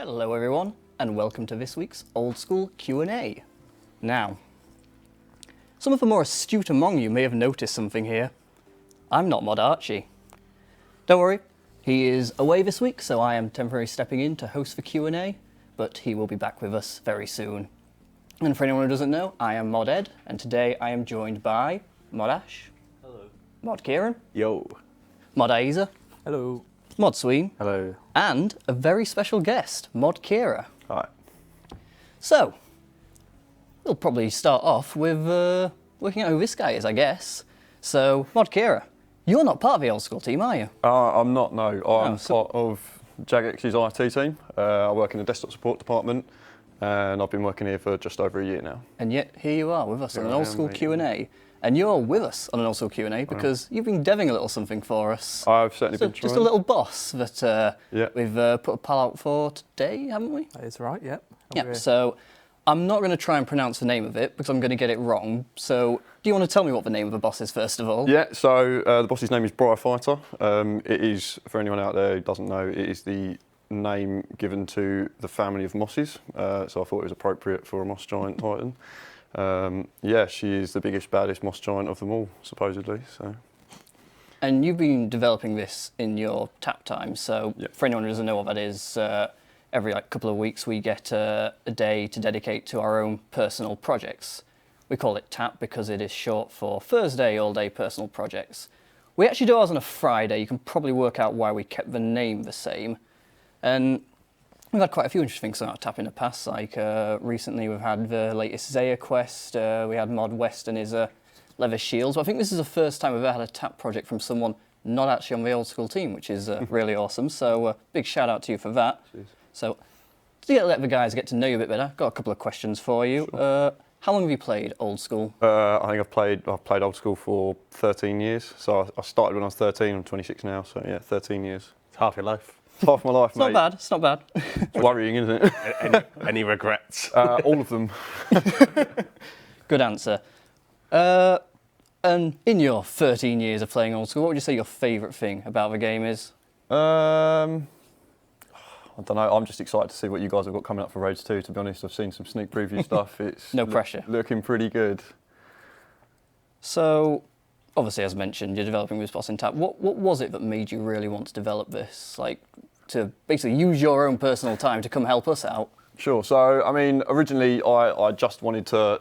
Hello everyone, and welcome to this week's Old School Q&A. Now, some of the more astute among you may have noticed something here. I'm not Mod Archie. Don't worry, he is away this week, so I am temporarily stepping in to host the Q&A, but he will be back with us very soon. And for anyone who doesn't know, I am Mod Ed, and today I am joined by Mod Ash. Hello. Mod Kieran. Yo. Mod Aiza. Hello. Mod Sween. Hello. And a very special guest, Mod Kira. Hi. So, we'll probably start off with working out who this guy is, I guess. So, Mod Kira, you're not part of the Old School team, are you? I'm not, no. I'm part of Jagex's IT team. I work in the desktop support department, and I've been working here for just over a year now. And yet, here you are with us on an Old School mate. Q&A. And you're with us on an Old School Q&A because you've been deving a little something for us. I've certainly been trying. Just a little boss that Yeah. we've put a poll out for today, haven't we? That is right, yep. Yeah, so I'm not going to try and pronounce the name of it because I'm going to get it wrong. So do you want to tell me what the name of the boss is first of all? Yeah, so the boss's name is Briarfighter. It is, for anyone out there who doesn't know, it is the name given to the family of mosses. So I thought it was appropriate for a moss giant titan. Yeah, she is the biggest, baddest moss giant of them all, supposedly. So. And you've been developing this in your tap time. So Yep. for anyone who doesn't know what that is, every couple of weeks we get a day to dedicate to our own personal projects. We call it tap because it is short for Thursday all-day personal projects. We actually do ours on a Friday. You can probably work out why we kept the name the same. And we've had quite a few interesting things on our tap in the past, like recently we've had the latest Zaya quest, we had Mod West and his leather shields. But I think this is the first time we've ever had a tap project from someone not actually on the Old School team, which is really awesome. So big shout out to you for that. Cheers. So to let the guys get to know you a bit better, I've got a couple of questions for you. Sure. How long have you played Old School? I think I've played Old School for 13 years. So I started when I was 13, I'm 26 now, so yeah, 13 years. It's half your life. It's half my life, It's mate. not bad, it's not bad. It's worrying, isn't it? Any regrets? All of them. Good answer. And in your 13 years of playing Old School, what would you say your favourite thing about the game is? I don't know, I'm just excited to see what you guys have got coming up for Raids 2, to be honest. I've seen some sneak preview stuff. It's No pressure. Looking pretty good. So, obviously, as mentioned, you're developing this boss in tap. What was it that made you really want to develop this? Like, to basically use your own personal time to come help us out? Sure, so, I mean, originally I just wanted to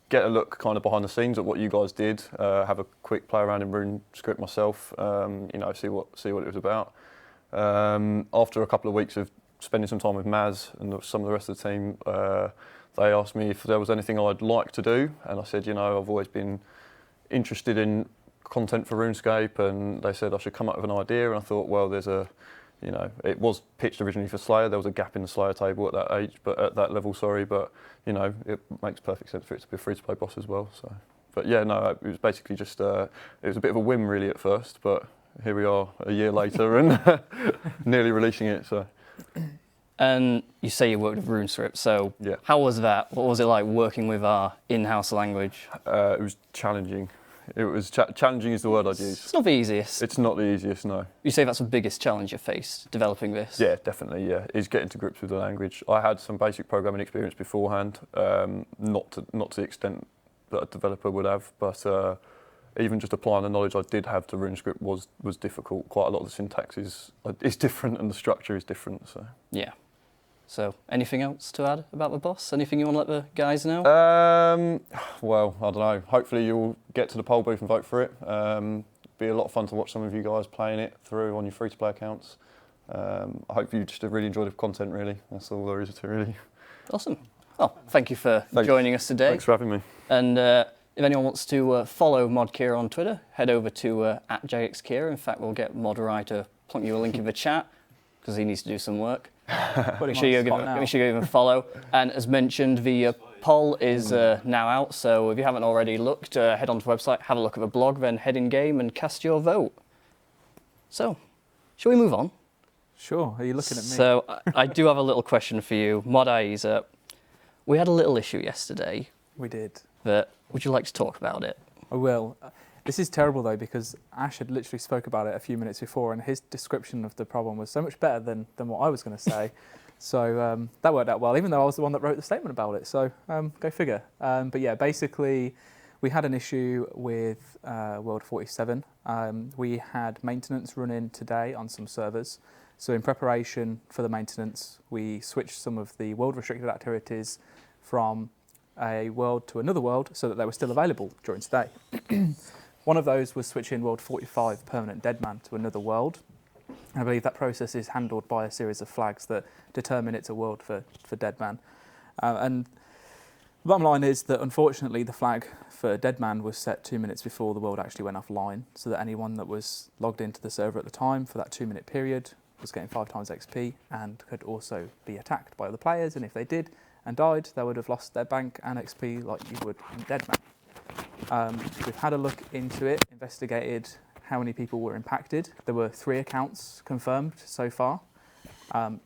get a look kind of behind the scenes at what you guys did, have a quick play around in RuneScape myself, you know, see what it was about. After a couple of weeks of spending some time with Maz and some of the rest of the team, they asked me if there was anything I'd like to do, and I said, you know, I've always been interested in content for RuneScape, and they said I should come up with an idea, and I thought, well, there's a, you know, it was pitched originally for Slayer, there was a gap in the Slayer table at that age, but at that level, sorry, but, you know, it makes perfect sense for it to be a free-to-play boss as well, so. But yeah, no, it was basically just, it was a bit of a whim really at first, but here we are a year later and nearly releasing it, so. And you say you worked with RuneScript, so Yeah. how was that? What was it like working with our in-house language? It was challenging. It was challenging is the word I'd use. It's not the easiest. It's not the easiest, no. You say that's the biggest challenge you faced, developing this? Yeah, definitely, yeah. Is getting to grips with the language. I had some basic programming experience beforehand, not to the extent that a developer would have, but even just applying the knowledge I did have to RuneScript was difficult. Quite a lot of the syntax is different and the structure is different, so. Yeah. So, anything else to add about the boss? Anything you want to let the guys know? Well, I don't know. Hopefully you'll get to the poll booth and vote for it. Be a lot of fun to watch some of you guys playing it through on your free-to-play accounts. I hope you just really enjoy the content, really. That's all there is to it, really. Awesome. Well, thank you for Thanks. joining us today. Thanks for having me. And if anyone wants to follow Mod Kira on Twitter, head over to @JXKira. In fact, we'll get Mod Rai to plonk you a link in the chat because he needs to do some work. Make sure you give him a follow. And as mentioned, the poll is now out. So if you haven't already looked, head onto the website, have a look at the blog, then head in game and cast your vote. So, shall we move on? Sure, are you looking at me? So I do have a little question for you. Mod Aiza, we had a little issue yesterday. We did. But would you like to talk about it? I will. This is terrible though, because Ash had literally spoke about it a few minutes before, and his description of the problem was so much better than what I was going to say. So that worked out well, even though I was the one that wrote the statement about it. So go figure. But yeah, basically, we had an issue with World 47. We had maintenance run in today on some servers. So in preparation for the maintenance, we switched some of the world restricted activities from a world to another world so that they were still available during today. One of those was switching World 45 Permanent Deadman to another world. I believe that process is handled by a series of flags that determine it's a world for Deadman. And the bottom line is that unfortunately the flag for Deadman was set 2 minutes before the world actually went offline, so that anyone that was logged into the server at the time for that 2 minute period was getting 5 times XP and could also be attacked by other players, and if they did and died, they would have lost their bank and XP like you would in Deadman. We've had a look into it, investigated how many people were impacted. There were 3 accounts confirmed so far,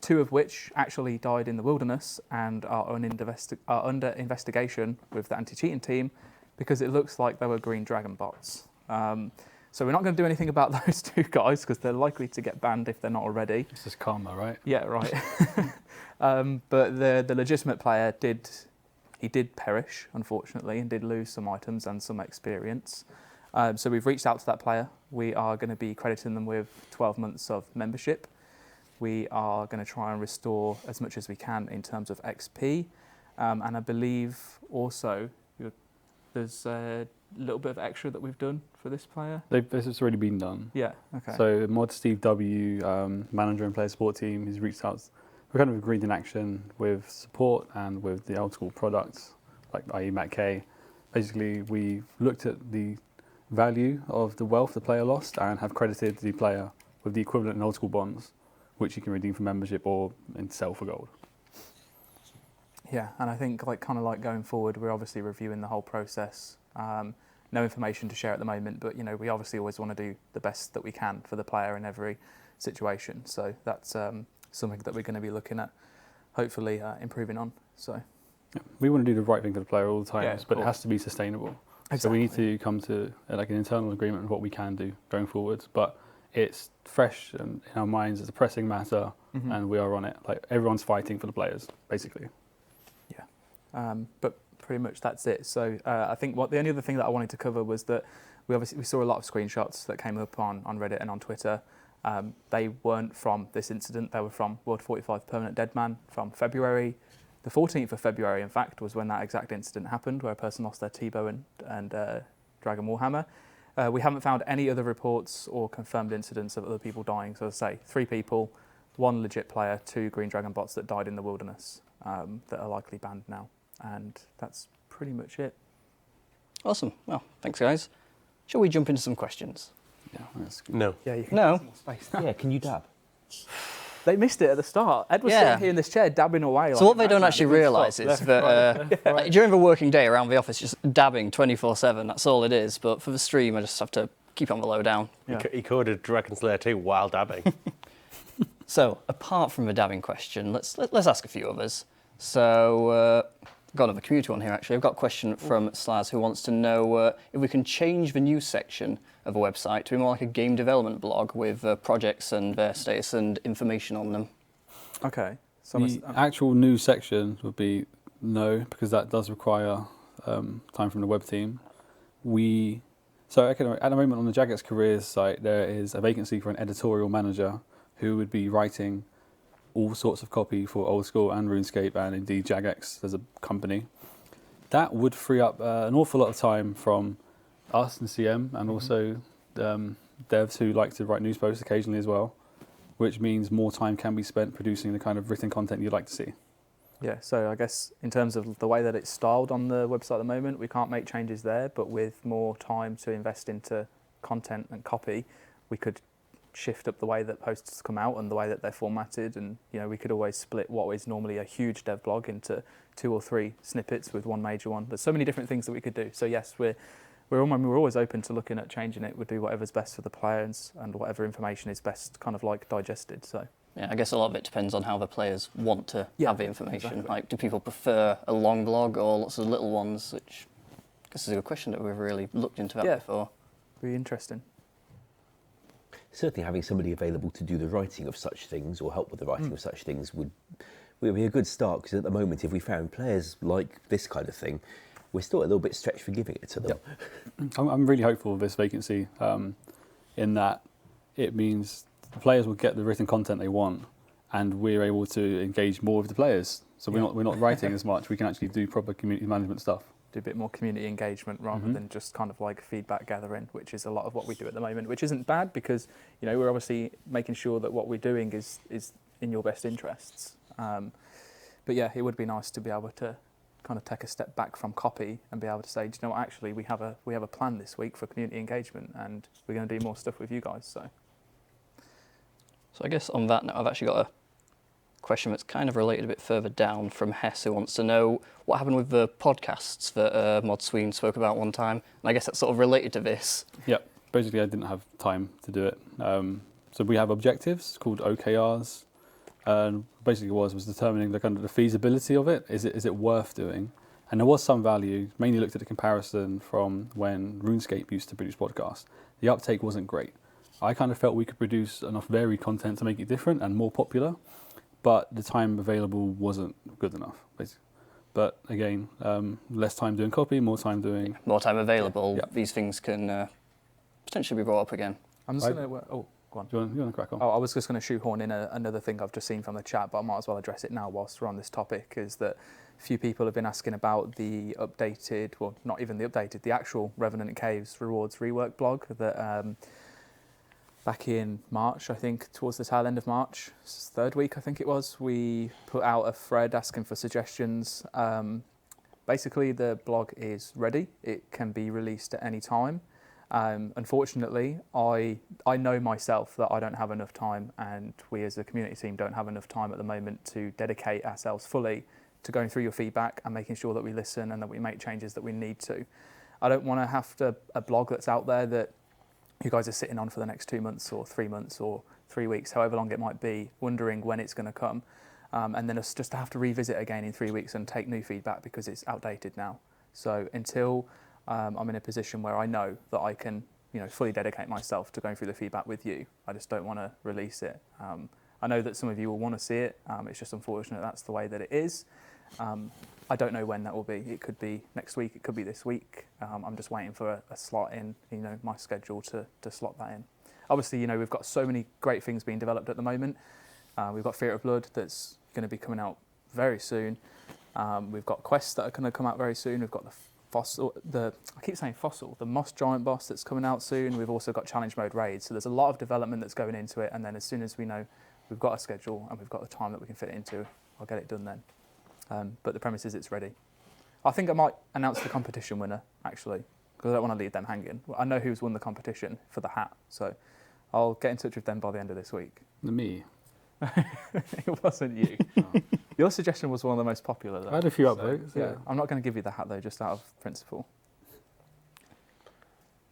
2 of which actually died in the wilderness and are under investigation with the anti-cheating team because it looks like they were green dragon bots. So we're not going to do anything about those 2 guys because they're likely to get banned if they're not already. This is karma, right? Yeah, right. But the legitimate player did perish, unfortunately, and did lose some items and some experience. So we've reached out to that player. We are going to be crediting them with 12 months of membership. We are going to try and restore as much as we can in terms of XP. And I believe also there's a little bit of extra that we've done for this player. This has already been done. Yeah, okay. So Mod Steve W, manager and player support team, he's reached out. We're kind of agreed in action with support and with the old school products, like i.e. Matt K. Basically, we looked at the value of the wealth the player lost and have credited the player with the equivalent in old school bonds, which you can redeem for membership or sell for gold. Yeah, and I think kind of going forward, we're obviously reviewing the whole process. No information to share at the moment, but we obviously always want to do the best that we can for the player in every situation. So that's something that we're going to be looking at, hopefully improving on. So yeah, we want to do the right thing for the player all the time, yeah, but it has to be sustainable. Exactly. So we need to come to an internal agreement on what we can do going forward. But it's fresh in our minds. It's a pressing matter, and we are on it. Everyone's fighting for the players, basically. Yeah, but pretty much that's it. So I think the only other thing that I wanted to cover was that we saw a lot of screenshots that came up on Reddit and on Twitter. They weren't from this incident. They were from World 45 Permanent Deadman from February. The 14th of February, in fact, was when that exact incident happened, where a person lost their T-bow and Dragon Warhammer. We haven't found any other reports or confirmed incidents of other people dying. So as I say, 3 people, 1 legit player, 2 Green Dragon bots that died in the wilderness that are likely banned now. And that's pretty much it. Awesome. Well, thanks, guys. Shall we jump into some questions? Yeah, that's good. No. Yeah, you can No. get some more space. Yeah, can you dab? They missed it at the start. Ed was Yeah. sitting here in this chair dabbing away. So what they don't actually realise is that during the working day around the office, just dabbing 24/7, that's all it is. But for the stream, I just have to keep on the low down. Yeah. He coded Dragon Slayer 2 while dabbing. So apart from the dabbing question, let's ask a few others. So I've got another community one here, actually. I've got a question from Slaz who wants to know if we can change the news section of a website to be more like a game development blog with projects and their status and information on them. Okay. So The actual news section would be no, because that does require time from the web team. At the moment on the Jagex Careers site, there is a vacancy for an editorial manager who would be writing all sorts of copy for Old School and RuneScape and indeed Jagex as a company. That would free up an awful lot of time from us and CM and also devs who like to write news posts occasionally as well, which means more time can be spent producing the kind of written content you'd like to see. Yeah, so I guess in terms of the way that it's styled on the website at the moment, we can't make changes there, but with more time to invest into content and copy, we could shift up the way that posts come out and the way that they're formatted, and we could always split what is normally a huge dev blog into 2 or 3 snippets with one major one. There's so many different things that we could do. So yes, we're always open to looking at changing it. We'll do whatever's best for the players and whatever information is best kind of digested. So Yeah, I guess a lot of it depends on how the players want to have the information. Exactly. Like, do people prefer a long blog or lots of little ones? Which I guess is a good question that we've really looked into that before. Be interesting. Certainly having somebody available to do the writing of such things or help with the writing of such things would be a good start, because at the moment, if we found players like this kind of thing, we're still a little bit stretched for giving it to them. I'm really hopeful of this vacancy, in that it means the players will get the written content they want, and we're able to engage more with the players. So we're not writing as much. We can actually do proper community management stuff. Do a bit more community engagement rather than just kind of like feedback gathering, which is a lot of what we do at the moment, which isn't bad because, you know, we're obviously making sure that what we're doing is in your best interests. But yeah, it would be nice to be able to kind of take a step back from copy and be able to say, do you know what, actually we have a plan this week for community engagement and we're going to do more stuff with you guys. So I guess on that note, I've actually got a question that's kind of related a bit further down from Hess, who wants to know what happened with the podcasts that Mod Sween spoke about one time. And I guess that's sort of related to this. Yeah, basically I didn't have time to do it. So we have objectives called OKRs, and basically was determining the kind of the feasibility of it. Is it worth doing? And there was some value. Mainly looked at the comparison from when RuneScape used to produce podcasts. The uptake wasn't great. I kind of felt we could produce enough varied content to make it different and more popular, but the time available wasn't good enough, basically. But again, less time doing copy, more time doing... More time available, Yeah. these things can potentially be brought up again. I'm just going to... Oh, go on. Do you want to crack on? Oh, I was just going to shoehorn in another thing I've just seen from the chat, but I might as well address it now whilst we're on this topic, is that a few people have been asking about the updated, well, not even the updated, the actual Revenant Caves Rewards Rework blog that back in March, I think, towards the tail end of March, third week I think it was, we put out a thread asking for suggestions. Basically, the blog is ready. It can be released at any time. Unfortunately, I know myself that I don't have enough time, and we as a community team don't have enough time at the moment to dedicate ourselves fully to going through your feedback and making sure that we listen and that we make changes that we need to. I don't want to have a blog that's out there that you guys are sitting on for the next 2 months or 3 months or 3 weeks, however long it might be, wondering when it's going to come. And then us just to have to revisit again in 3 weeks and take new feedback because it's outdated now. So until I'm in a position where I know that I can, you know, fully dedicate myself to going through the feedback with you, I just don't want to release it. I know that some of you will want to see it. It's just unfortunate that's the way that it is. I don't know when that will be. It could be next week. It could be this week. I'm just waiting for a slot in, you know, my schedule to slot that in. Obviously, you know, we've got so many great things being developed at the moment. We've got Fear of Blood that's going to be coming out very soon. We've got quests that are going to come out very soon. We've got the Moss Giant boss that's coming out soon. We've also got challenge mode raids. So there's a lot of development that's going into it. And then as soon as we know we've got a schedule and we've got the time that we can fit it into, I'll get it done then. But the premise is it's ready. I think I might announce the competition winner, actually, because I don't want to leave them hanging. I know who's won the competition for the hat, so I'll get in touch with them by the end of this week. Me. It wasn't you. Oh. Your suggestion was one of the most popular, though. I had a few upvotes. Yeah, I'm not going to give you the hat, though, just out of principle.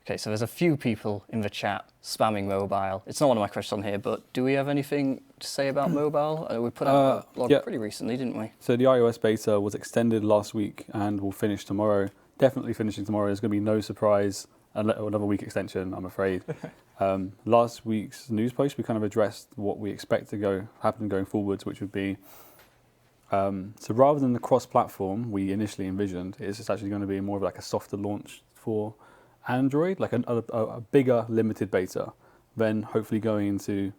Okay, so there's a few people in the chat spamming mobile. It's not one of my questions on here, but do we have anything to say about mobile? We put out a blog pretty recently, didn't we? So the iOS beta was extended last week and will finish tomorrow. Definitely finishing tomorrow. There's going to be no surprise. Another week extension, I'm afraid. Last week's news post, we kind of addressed what we expect to happen going forwards, which would be, so rather than the cross-platform we initially envisioned, it's actually going to be more of like a softer launch for Android, like a bigger limited beta, then hopefully going into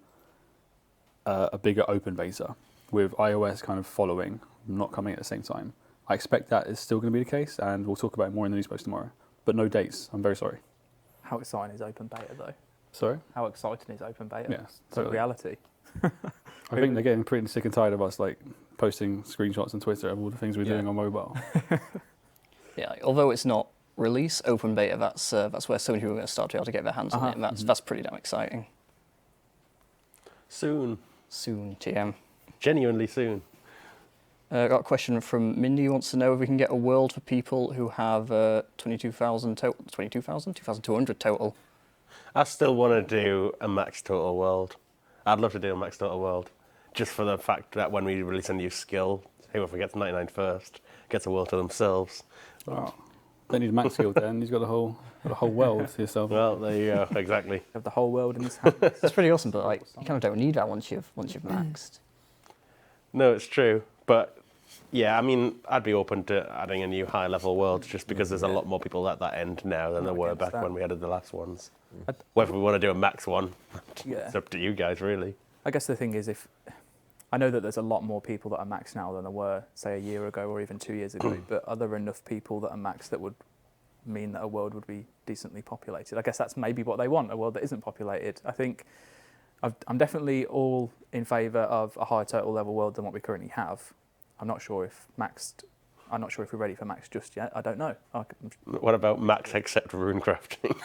a bigger open beta with iOS kind of following, not coming at the same time. I expect that is still going to be the case, and we'll talk about it more in the news post tomorrow. But no dates. I'm very sorry. How exciting is open beta, though? Sorry? How exciting is open beta? Yes, It's totally. a reality. I think they're getting pretty sick and tired of us like posting screenshots on Twitter of all the things we're doing on mobile. Yeah, although it's not release, open beta, that's where so many people are going to start to be able to get their hands on it, and that's pretty damn exciting. Soon. Soon, TM. Genuinely soon. Got a question from Mindy, who wants to know if we can get a world for people who have 22,000 total, 2,200 total. I still want to do a max total world. I'd love to do a max total world, just for the fact that when we release a new skill, whoever gets 99 first gets a world to themselves. Wow. Don't need a max guild then. You've got a whole world to yourself. Well, there you go. Exactly. You have the whole world in his hands. It's pretty awesome, but like you kind of don't need that once you've maxed. No, it's true. But yeah, I mean, I'd be open to adding a new high-level world just because there's a lot more people at that end now than there were against back that. when we added the last ones. I'd- Whether we want to do a max one, Yeah. it's up to you guys, really. I guess the thing is, if I know that there's a lot more people that are maxed now than there were, say, a year ago or even 2 years ago, but are there enough people that are maxed that would mean that a world would be decently populated? I guess that's maybe what they want, a world that isn't populated. I think I'm definitely all in favour of a higher total level world than what we currently have. I'm not sure if we're ready for max just yet. I don't know. What about max except rune crafting?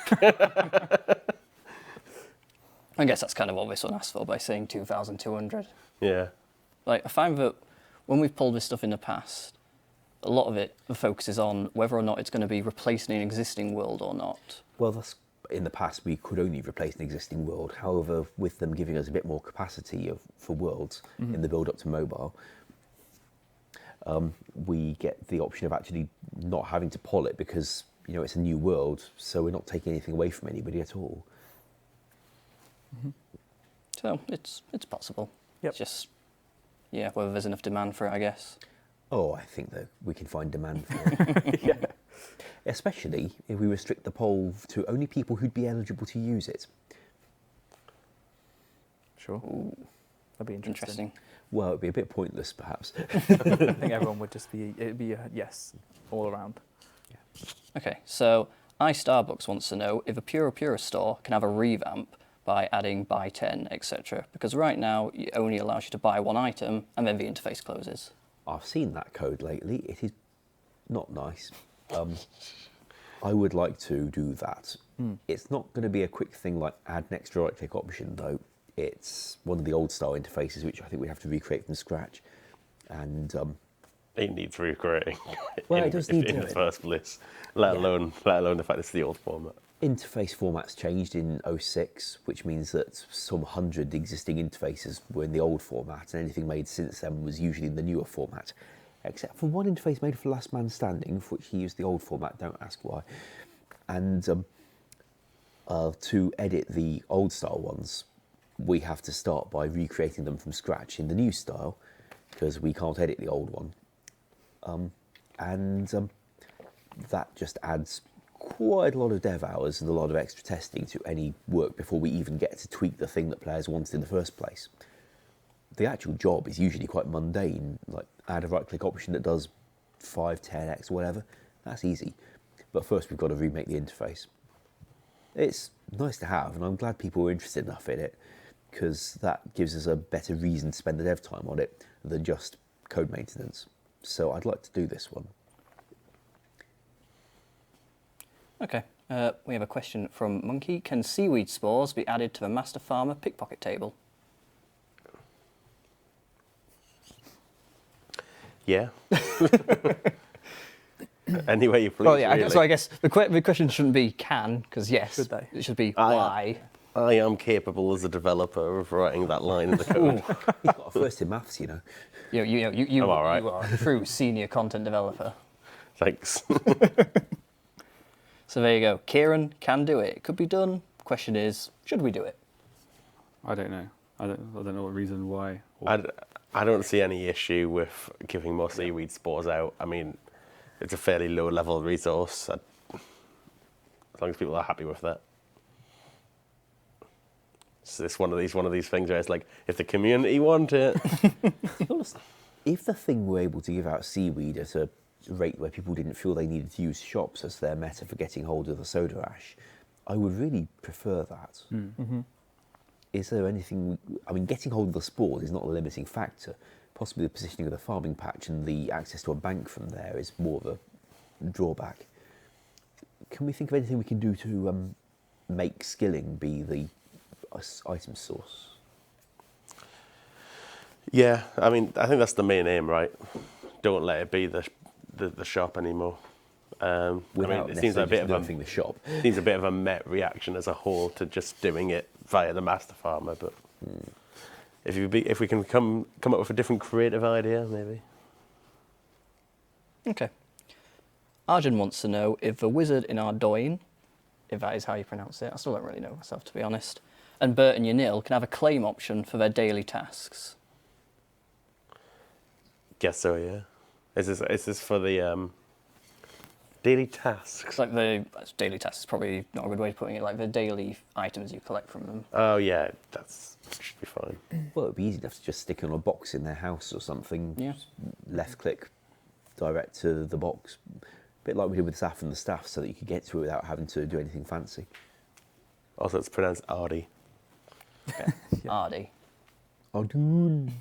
I guess that's kind of what this one asked for by saying 2,200. Yeah. Like I find that when we've pulled this stuff in the past, a lot of it, the focus is on whether or not it's going to be replacing an existing world or not. Well, in the past, we could only replace an existing world. However, with them giving us a bit more capacity for worlds in the build-up to mobile, we get the option of actually not having to poll it because, it's a new world, so we're not taking anything away from anybody at all. So it's possible. Yep. It's just, whether there's enough demand for it, I guess. Oh, I think that we can find demand for it. Yeah. Especially if we restrict the poll to only people who'd be eligible to use it. Sure. Ooh, That'd be interesting. Well, it'd be a bit pointless, perhaps. I think everyone would it'd be a yes all around. Okay, so iStarbucks wants to know if a Pura store can have a revamp by adding buy 10, etc. Because right now it only allows you to buy one item and then the interface closes. I've seen that code lately. It is not nice. I would like to do that. It's not going to be a quick thing like add an extra right-click option, though. It's one of the old style interfaces, which I think we have to recreate from scratch. And It needs recreating. Well, it does need in to. the first place, let alone the fact it's the old format. interface formats changed in 06, which means that some 100 existing interfaces were in the old format, and anything made since then was usually in the newer format, except for one interface made for Last Man Standing, for which he used the old format, don't ask why. And to edit the old style ones, we have to start by recreating them from scratch in the new style, because we can't edit the old one. That just adds quite a lot of dev hours and a lot of extra testing to any work before we even get to tweak the thing that players wanted in the first place. The actual job is usually quite mundane, like add a right-click option that does 5, 10x, whatever. That's easy. But first we've got to remake the interface. It's nice to have, and I'm glad people are interested enough in it, because that gives us a better reason to spend the dev time on it than just code maintenance. So I'd like to do this one. Okay, we have a question from Monkey. Can seaweed spores be added to the Master Farmer pickpocket table? Yeah. Any way you please. Well, yeah, really. so I guess the question shouldn't be can, because yes, Should they? it should be I- why. I am capable as a developer of writing that line in the code. He's got a first in maths, you know. You I'm all right. are a true senior content developer. Thanks. So there you go. Kieran can do it. It could be done. Question is, should we do it? I don't know. I don't know what reason why. I don't see any issue with giving more seaweed spores out. I mean, it's a fairly low level resource. As long as people are happy with that. It's one of these things where it's like, if the community want it. If the thing were able to give out seaweed at a rate where people didn't feel they needed to use shops as their meta for getting hold of the soda ash, I would really prefer that. Mm-hmm. Is there anything... I mean, getting hold of the spores is not a limiting factor. Possibly the positioning of the farming patch and the access to a bank from there is more of a drawback. Can we think of anything we can do to make skilling be the item source? Yeah, I mean, I think that's the main aim, right? Don't let it be the shop anymore. Without it seems like a bit of nerfing the shop. seems a bit of a met reaction as a whole to just doing it via the Master Farmer. But if we can come up with a different creative idea, maybe. Okay. Arjun wants to know if the wizard in Ardoin, if that is how you pronounce it, I still don't really know myself to be honest, and Bert and Yanil can have a claim option for their daily tasks. Guess so, yeah. Is this for the daily tasks? Like the daily tasks is probably not a good way of putting it, like the daily items you collect from them. Oh yeah, should be fine. Well, it'd be easy enough to just stick on a box in their house or something. Yeah. Left click, direct to the box. A bit like we did with Saf and the staff, so that you could get to it without having to do anything fancy. Also, it's pronounced Ardy. Okay. Ardy. Ardoon.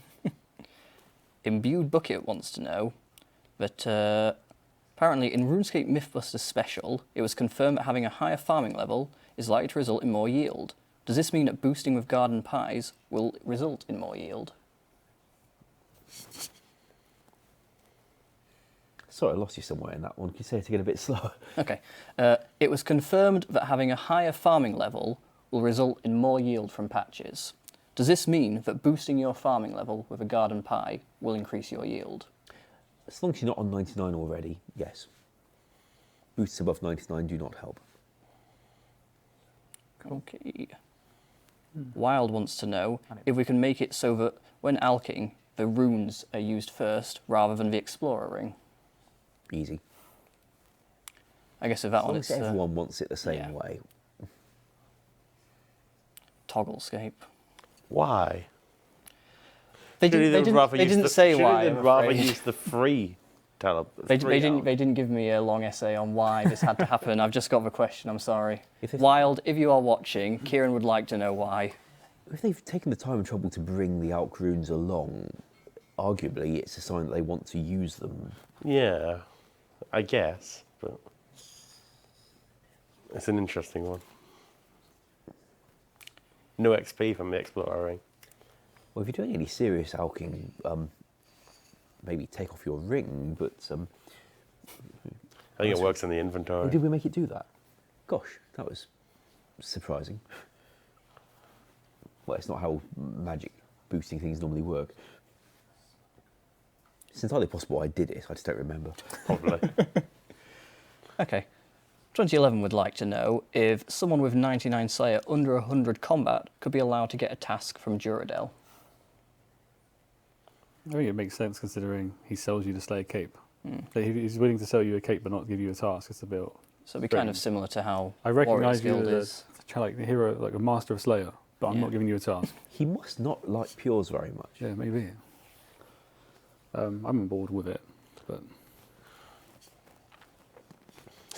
Imbued Bucket wants to know that apparently in RuneScape Mythbusters Special, it was confirmed that having a higher farming level is likely to result in more yield. Does this mean that boosting with garden pies will result in more yield? Sorry, I lost you somewhere in that one. Can you say it again a bit slower? Okay. It was confirmed that having a higher farming level will result in more yield from patches. Does this mean that boosting your farming level with a garden pie will increase your yield? As long as you're not on 99 already, yes. Boosts above 99 do not help. Okay. Wild wants to know if we can make it so that when alching, the runes are used first rather than the explorer ring. Easy. I guess with that As one, long it's as everyone wants it the same yeah. way. Togglescape. Why? They didn't say why. They'd rather use the free They didn't give me a long essay on why this had to happen. I've just got the question. I'm sorry. Wild, if you are watching, Kieran would like to know why. If they've taken the time and trouble to bring the Alk runes along, arguably it's a sign that they want to use them. Yeah, I guess, but it's an interesting one. No XP from the Explorer ring. Well, if you're doing any serious alking, maybe take off your ring, but... I think it works in the inventory. Oh, did we make it do that? Gosh, that was surprising. Well, it's not how magic boosting things normally work. It's entirely possible I did it, I just don't remember. Probably. Okay. 2011 would like to know if someone with 99 Slayer under 100 combat could be allowed to get a task from Duradel. I think it makes sense considering he sells you the Slayer cape. Like, he's willing to sell you a cape but not give you a task. It's a bit. So it'd be kind of similar to how I recognise you is. as like the hero, like a master of Slayer, but I'm not giving you a task. He must not like Pures very much. Yeah, maybe. I'm on board with it, but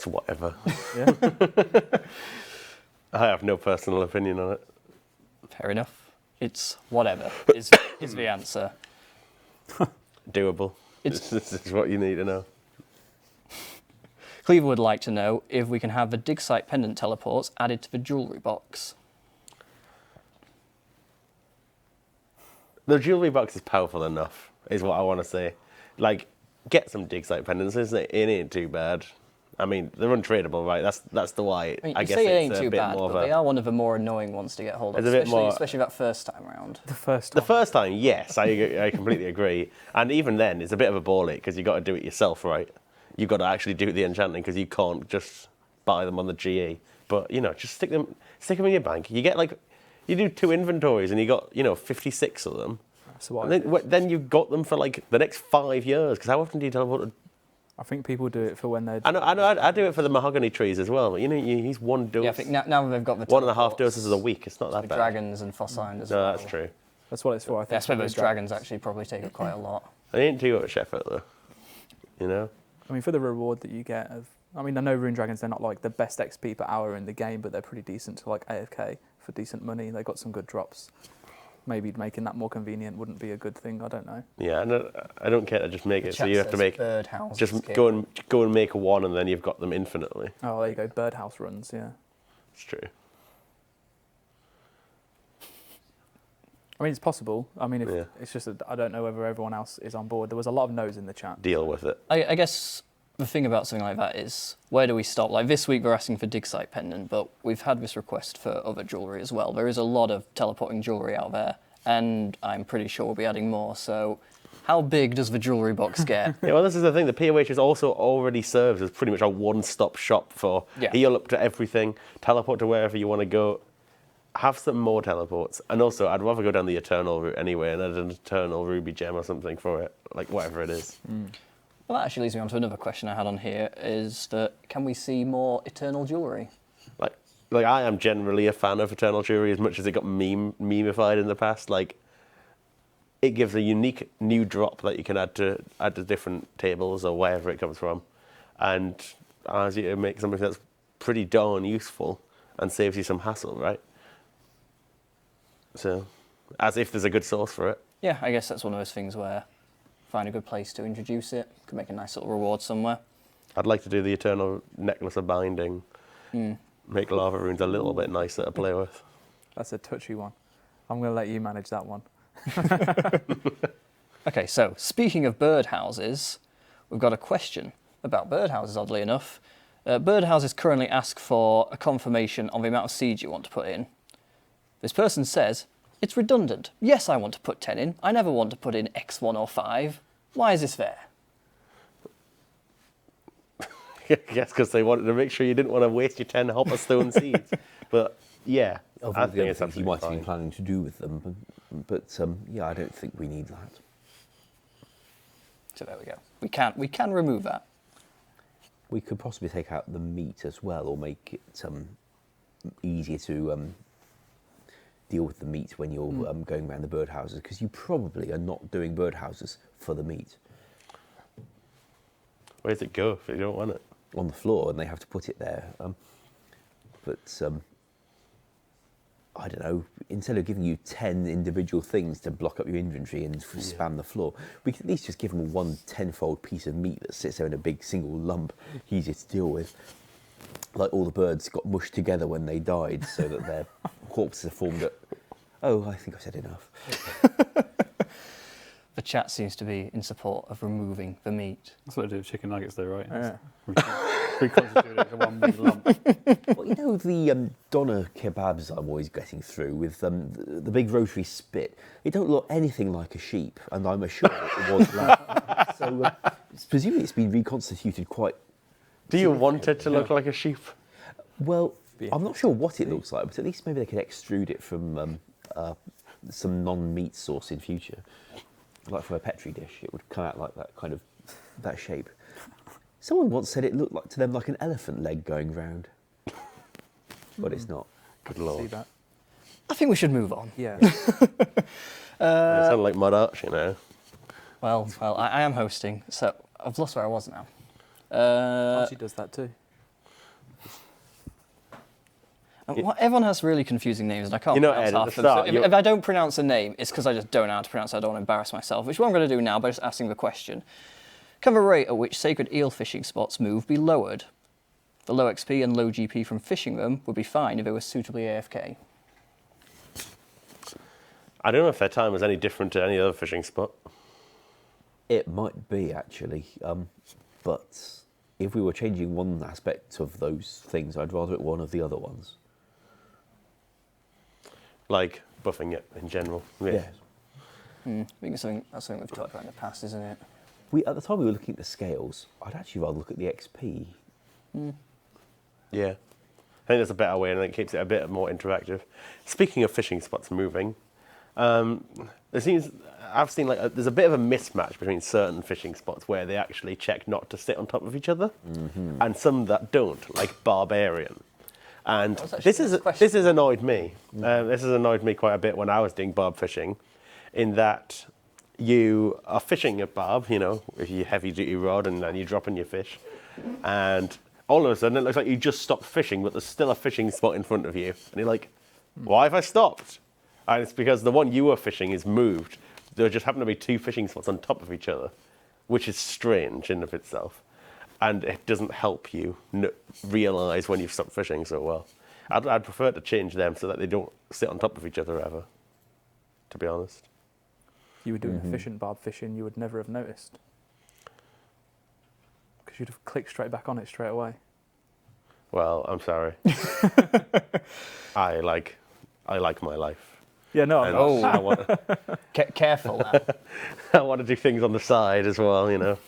It's whatever. Yeah. I have no personal opinion on it. Fair enough. It's whatever is the answer. Doable. It's- This is what you need to know. Cleaver would like to know if we can have the dig site pendant teleports added to the jewellery box. The jewellery box is powerful enough, is what I want to say. Like, get some dig site pendants. It ain't too bad. I mean, they're untradeable, right? That's the why. I mean, I you guess say it it's ain't a too bit bad, more but of they a. are one of the more annoying ones to get hold of, It's a bit more- especially that first time round. The first The time. first time, yes, I completely agree. And even then, it's a bit of a ball ache because you got to do it yourself, right? You've got to actually do the enchanting because you can't just buy them on the GE. But you know, just stick them in your bank. You get you do 2 inventories and you got 56 of them. So what And then you've got them for like the next 5 years. Because how often do you teleport? I think people do it for when they're... I know. I do it for the mahogany trees as well. But you use one dose. Yeah, I think now they've got the 1.5 teleports doses a week. It's not that with bad. dragons and Fossine as No, well. that's true. That's what it's for, I think. Yeah, I suppose those dragons actually probably take up quite a lot. I ain't too much effort though. You know. I mean, for the reward that you get of... I mean, I know Rune Dragons, they're not like the best XP per hour in the game, but they're pretty decent to like AFK for decent money. They got some good drops. Maybe making that more convenient wouldn't be a good thing. I don't know. Yeah, I don't care to just make it. So you have to make Birdhouses, just Kieran. go and make one, and then you've got them infinitely. Oh, there you go. Birdhouse runs, yeah. It's true. I mean, it's possible. I mean, Yeah. it's just that I don't know whether everyone else is on board. There was a lot of no's in the chat. Deal with it. I guess the thing about something like that is, where do we stop? Like this week we're asking for dig site pendant, but we've had this request for other jewellery as well. There is a lot of teleporting jewellery out there, and I'm pretty sure we'll be adding more. So How big does the jewellery box get? Yeah, well, this is the thing. The POH is also already serves as pretty much a one-stop shop for heal up to everything, teleport to wherever you want to go. Have some more teleports. And also, I'd rather go down the Eternal route anyway and add an Eternal Ruby Gem or something for it, like whatever it is. Well, that actually leads me on to another question I had on here, is that can we see more Eternal jewellery? Like I am generally a fan of Eternal Jewelry as much as it got memeified in the past. Like, it gives a unique new drop that you can add to different tables or wherever it comes from, and allows you to make something that's pretty darn useful and saves you some hassle, right? So, as if there's a good source for it. Yeah, I guess that's one of those things where find a good place to introduce it, could make a nice little reward somewhere. I'd like to do the Eternal Necklace of Binding. Make lava runes a little bit nicer to play with. That's a touchy one. I'm going to let you manage that one. Okay, so speaking of birdhouses, we've got a question about birdhouses, oddly enough. Birdhouses currently ask for a confirmation on the amount of seeds you want to put in. This person says, it's redundant. Yes, I want to put 10 in. I never want to put in X1 or 5. Why is this there? Yes, because they wanted to make sure you didn't want to waste your 10 hopper stone seeds. But yeah, I think it's things you might have been fine. planning to do with them, but yeah, I don't think we need that. So there we go. We can remove that. We could possibly take out the meat as well, or make it easier to deal with the meat when you're going around the birdhouses, because you probably are not doing birdhouses for the meat. Where does it go if you don't want it? On the floor, and they have to put it there. But I don't know, instead of giving you 10 individual things to block up your inventory and spam the floor, we could at least just give them one 10-fold piece of meat that sits there in a big single lump, easier to deal with. Like all the birds got mushed together when they died, so that their corpses are formed at... Oh, I think I've said enough. The chat seems to be in support of removing the meat. That's what I do with chicken nuggets, though, right? Yeah. Reconstitute it to one big lump. Well, you know the doner kebabs I'm always getting through with the big rotary spit? It don't look anything like a sheep, and I'm assured it was that. So presumably it's been reconstituted quite... Do you want it to look like a sheep? Well, I'm not sure what it looks like, but at least maybe they could extrude it from some non-meat source in future. Like from a Petri dish, it would come out like that kind of, that shape. Someone once said it looked like to them like an elephant leg going round. But it's not. Good See lord. that? I think we should move on. Yeah. It sounded like Mud Arch, you know. Well, I am hosting, so I've lost where I was now. Archie does that too. Everyone has really confusing names, and I can't You know, pronounce Ed, at half the of them. start, So you're- if I don't pronounce a name, it's because I just don't know how to pronounce it. I don't want to embarrass myself, which is what I'm going to do now by just asking the question. Can the rate at which sacred eel fishing spots move be lowered? The low XP and low GP from fishing them would be fine if it was suitably AFK. I don't know if their time was any different to any other fishing spot. It might be, actually. But if we were changing one aspect of those things, I'd rather it one of the other ones. Like buffing it in general. Yeah. Yeah. I think that's something we've talked about in the past, isn't it? At the time we were looking at the scales, I'd actually rather look at the XP. Yeah. I think that's a better way, and it keeps it a bit more interactive. Speaking of fishing spots moving, I've seen there's a bit of a mismatch between certain fishing spots where they actually check not to sit on top of each other, and some that don't, like Barbarian. And this has annoyed me. This has annoyed me quite a bit when I was doing barb fishing, in that you are fishing a barb, you know, with your heavy duty rod, and then you're dropping your fish, and all of a sudden it looks like you just stopped fishing, but there's still a fishing spot in front of you, and you're like, why have I stopped? And it's because the one you were fishing is moved. There just happen to be two fishing spots on top of each other, which is strange in and of itself. And it doesn't help you realise when you've stopped fishing so well. I'd prefer to change them so that they don't sit on top of each other ever, to be honest. If you were doing efficient barb fishing, you would never have noticed. Because you'd have clicked straight back on it straight away. Well, I'm sorry. I like my life. Yeah, no, I'm And not. Oh. I want, Careful now. I want to do things on the side as well, you know.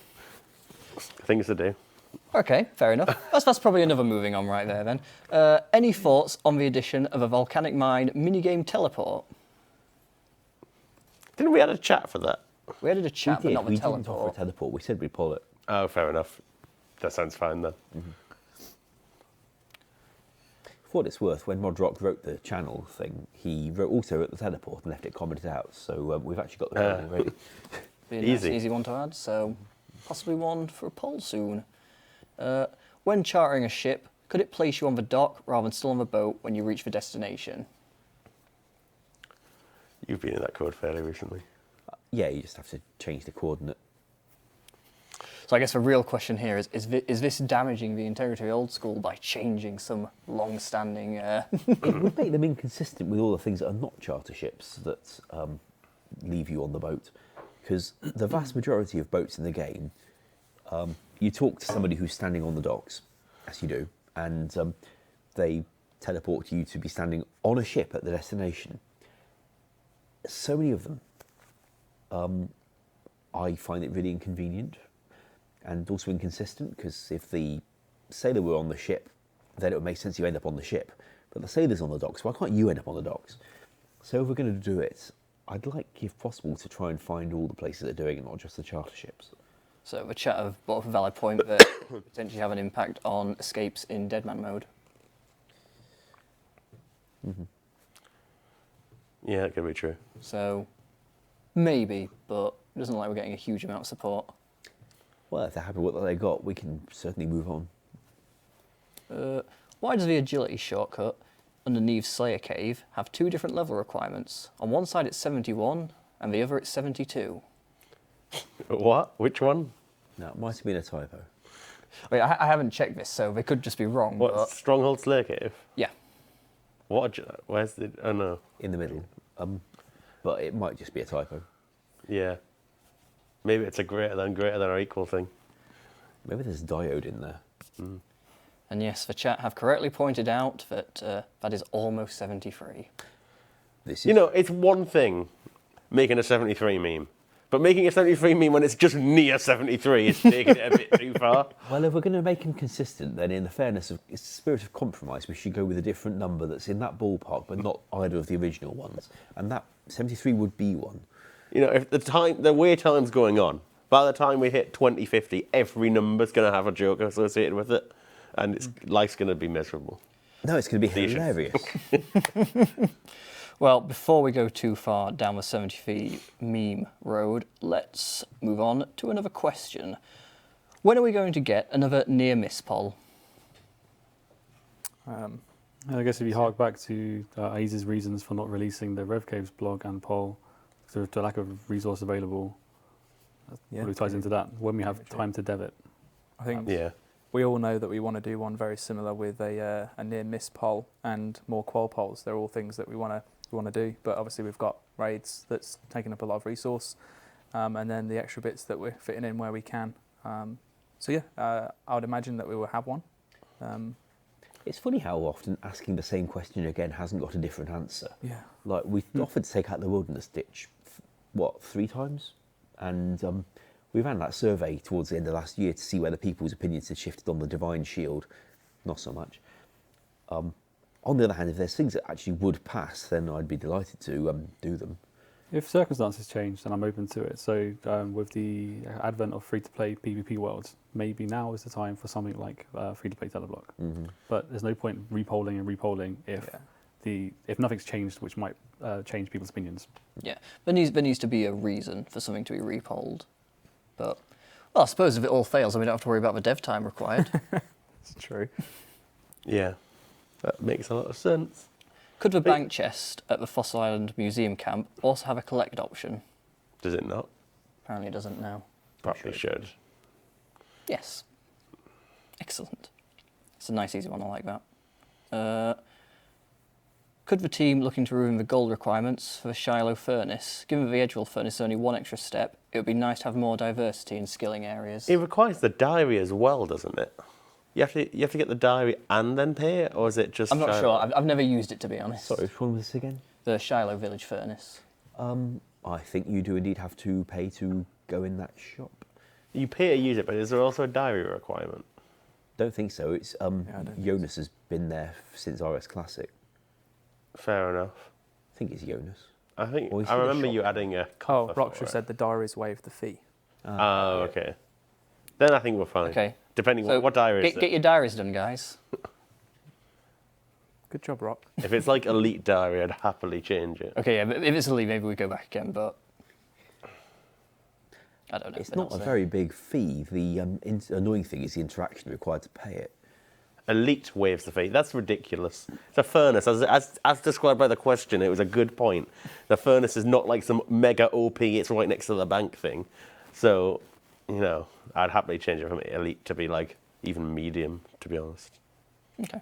Things to do. Okay, fair enough. That's probably another moving on right there then. Any thoughts on the addition of a volcanic mine minigame teleport? Didn't we have a chat for that? We had a chat, we but did. not the We didn't offer a teleport. teleport. We said we'd pull it. Oh, fair enough. That sounds fine then. For what it's worth, when Modrock wrote the channel thing, he also wrote the teleport and left it commented out. So we've actually got the code already. Be a nice, Easy. easy one to add, so possibly one for a poll soon. When chartering a ship, could it place you on the dock rather than still on the boat when you reach the destination? You've been in that code fairly recently. Yeah, you just have to change the coordinate. So I guess the real question here is this damaging the integrity of old school by changing some long-standing... It would make them inconsistent with all the things that are not charter ships that leave you on the boat. Because the vast majority of boats in the game, you talk to somebody who's standing on the docks, as you do, and they teleport you to be standing on a ship at the destination. So many of them. I find it really inconvenient and also inconsistent, because if the sailor were on the ship, then it would make sense you end up on the ship. But the sailor's on the docks, why can't you end up on the docks? So if we're going to do it, I'd like, if possible, to try and find all the places that are doing it, not just the charter ships. So the chat have brought up a valid point that could potentially have an impact on escapes in Deadman mode. Yeah, that could be true. So maybe, but it doesn't look like we're getting a huge amount of support. Well, if they're happy with what they got, we can certainly move on. Why does the agility shortcut under Neve's Slayer Cave have two different level requirements? On one side it's 71 and the other it's 72. What? Which one? Now, it might have been a typo. Wait, I haven't checked this, so they could just be wrong. What? But Stronghold Slayer Cave? yeah. What? Where's the... Oh, no. In the middle. But it might just be a typo. Yeah. Maybe it's a greater than or equal thing. Maybe there's diode in there. And yes, the chat have correctly pointed out that that is almost 73. This is, You know, it's one thing making a 73 meme, but making a 73 meme when it's just near 73 is taking it a bit too far. well, if we're going to make them consistent, then in the fairness of the spirit of compromise, we should go with a different number that's in that ballpark, but not either of the original ones. And that 73 would be one. You know, if the way time's going on, by the time we hit 2050, every number's going to have a joke associated with it, and life's going to be miserable. No, it's going to be So you should- hilarious. Well, before we go too far down the 73 meme road, let's move on to another question. When are we going to get another Nearmiss Poll? And I guess if you hark back to Aiza's reasons for not releasing the Rev Caves blog and poll, so the lack of resource available, probably ties into that. When we have time to dev it. I think Yeah. we all know that we want to do one very similar with a near miss poll and more qual polls. They're all things that we want to do, but obviously we've got raids that's taking up a lot of resource, and then the extra bits that we're fitting in where we can. So yeah, I would imagine that we will have one. It's funny how often asking the same question again hasn't got a different answer. Yeah. Like, we offered to take out the wilderness ditch, 3 times? And we ran that survey towards the end of last year to see whether people's opinions had shifted on the Divine Shield. Not so much. On the other hand, if there's things that actually would pass, then I'd be delighted to do them. If circumstances change, then I'm open to it. So with the advent of free-to-play PvP worlds, maybe now is the time for something like free-to-play teleblock. But there's no point repolling if nothing's changed, which might change people's opinions. Yeah, there needs to be a reason for something to be repolled. But, well, I suppose if it all fails, then we don't have to worry about the dev time required. It's true. Yeah. That makes a lot of sense. Could the bank chest at the Fossil Island Museum camp also have a collect option? Does it not? Apparently it doesn't now. Probably should. Yes. Excellent. It's a nice, easy one. I like that. Could the team looking to remove the gold requirements for the Shiloh Furnace? Given that the Edgewell Furnace is only one extra step, it would be nice to have more diversity in skilling areas. It requires the diary as well, doesn't it? You have to get the diary and then pay it, or is it just? I'm not Shiloh? sure. I've never used it, to be honest. Sorry, which one was this again? The Shiloh Village Furnace. I think you do indeed have to pay to go in that shop. You pay to use it, but is there also a diary requirement? Don't think so. It's I don't think Jonas has been there since RS Classic. Fair enough. I think it's Jonas. I think Or is I he the remember shop? you adding a Oh, coffer Rocktree for it. said the diaries waived the fee. Oh, okay. Then I think we're fine. Okay. Depending So what diary is get it. your diaries done, guys. Good job, Rock. If it's like Elite Diary, I'd happily change it. Okay, yeah, but if it's a leave, maybe we go back again, but I don't know. It's not a very big fee. The annoying thing is the interaction required to pay it. Elite waives the fee. That's ridiculous. It's a furnace. As described by the question, it was a good point. The furnace is not like some mega OP, it's right next to the bank thing. So, you know, I'd happily change it from Elite to be like even medium, to be honest. Okay.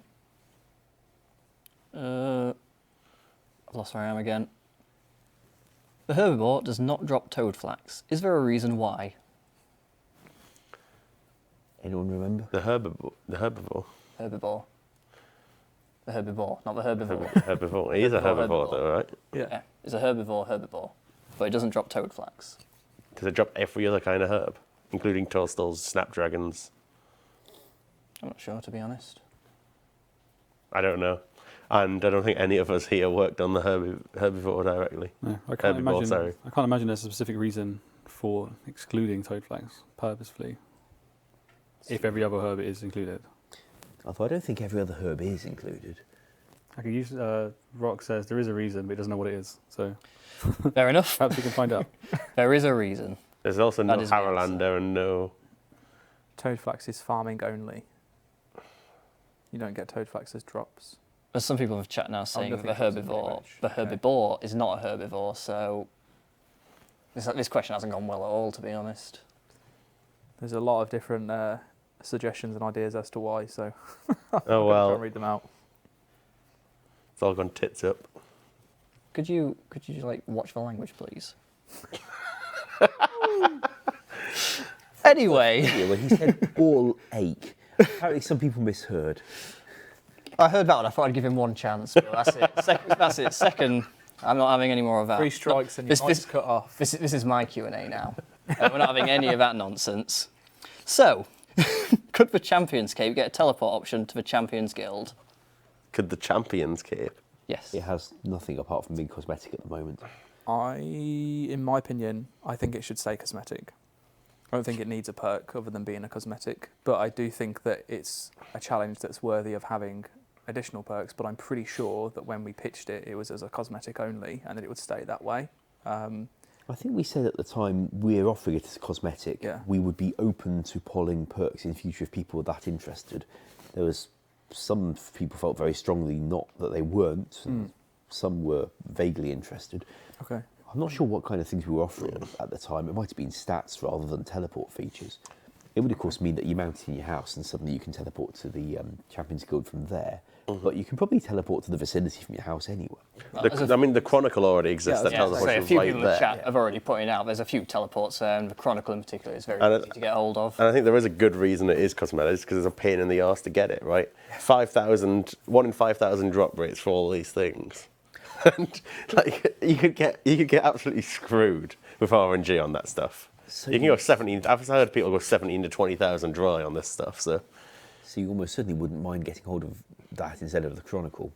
I've lost where I am again. The herbivore does not drop toad flax. Is there a reason why? Anyone remember? The herbivore. Herbivore. The herbivore, not the herbivore. Herbivore. He is a herbivore, though, right? Yeah, it's a herbivore, but it doesn't drop toad flax. Does it drop every other kind of herb, including toadstools, snapdragons? I'm not sure, to be honest. I don't know. And I don't think any of us here worked on the herbivore directly. No, I can't Herbivore, imagine. sorry. I can't imagine there's a specific reason for excluding toad flax purposefully. If every other herb is included. Although I don't think every other herb is included. I could use. Rock says there is a reason, but he doesn't know what it is. So Fair enough. perhaps we can find out. There is a reason. There's also no That is the answer. Haralander and no... Toadflax is farming only. You don't get toadflax as drops. There's some people in the chat now saying nothing the comes in herbivore, damage. the Okay. herbivore is not a herbivore, so this question hasn't gone well at all, to be honest. There's a lot of different suggestions and ideas as to why, so Oh, try well, and read them out. it's all gone tits up. Could you like watch the language, please? Anyway, Yeah, well, he said ball ache. Apparently some people misheard. I heard that one. I thought I'd give him one chance, but that's it. That's it. Second, I'm not having any more of that. 3 strikes and your this- mic's this- cut off. This is my Q&A now. We're not having any of that nonsense. So, could the Champions Cape get a teleport option to the Champions Guild? Could the Champions Cape? Yes. It has nothing apart from being cosmetic at the moment. In my opinion, I think it should stay cosmetic. I don't think it needs a perk other than being a cosmetic, but I do think that it's a challenge that's worthy of having additional perks, but I'm pretty sure that when we pitched it, it was as a cosmetic only and that it would stay that way. I think we said at the time we're offering it as cosmetic. Yeah. We would be open to polling perks in future if people were that interested. There was some people felt very strongly not that they weren't. And some were vaguely interested. Okay. I'm not sure what kind of things we were offering at the time. It might have been stats rather than teleport features. It would, of course, mean that you mount it in your house and suddenly you can teleport to the Champions Guild from there. But you can probably teleport to the vicinity from your house anyway. I mean, the Chronicle already exists. Yeah, that tells us so a what's few right people in the there. chat have already pointed out there's a few teleports there, and the Chronicle in particular is very And easy to get hold of. And I think there is a good reason it is cosmetic, because it's a pain in the arse to get it, right? 5,000, 1 in 5,000 drop rates for all these things. And like you could get absolutely screwed with RNG on that stuff. So You can go 17. I've heard people go 17 to 20,000 dry on this stuff. So So you almost certainly wouldn't mind getting hold of that instead of the Chronicle.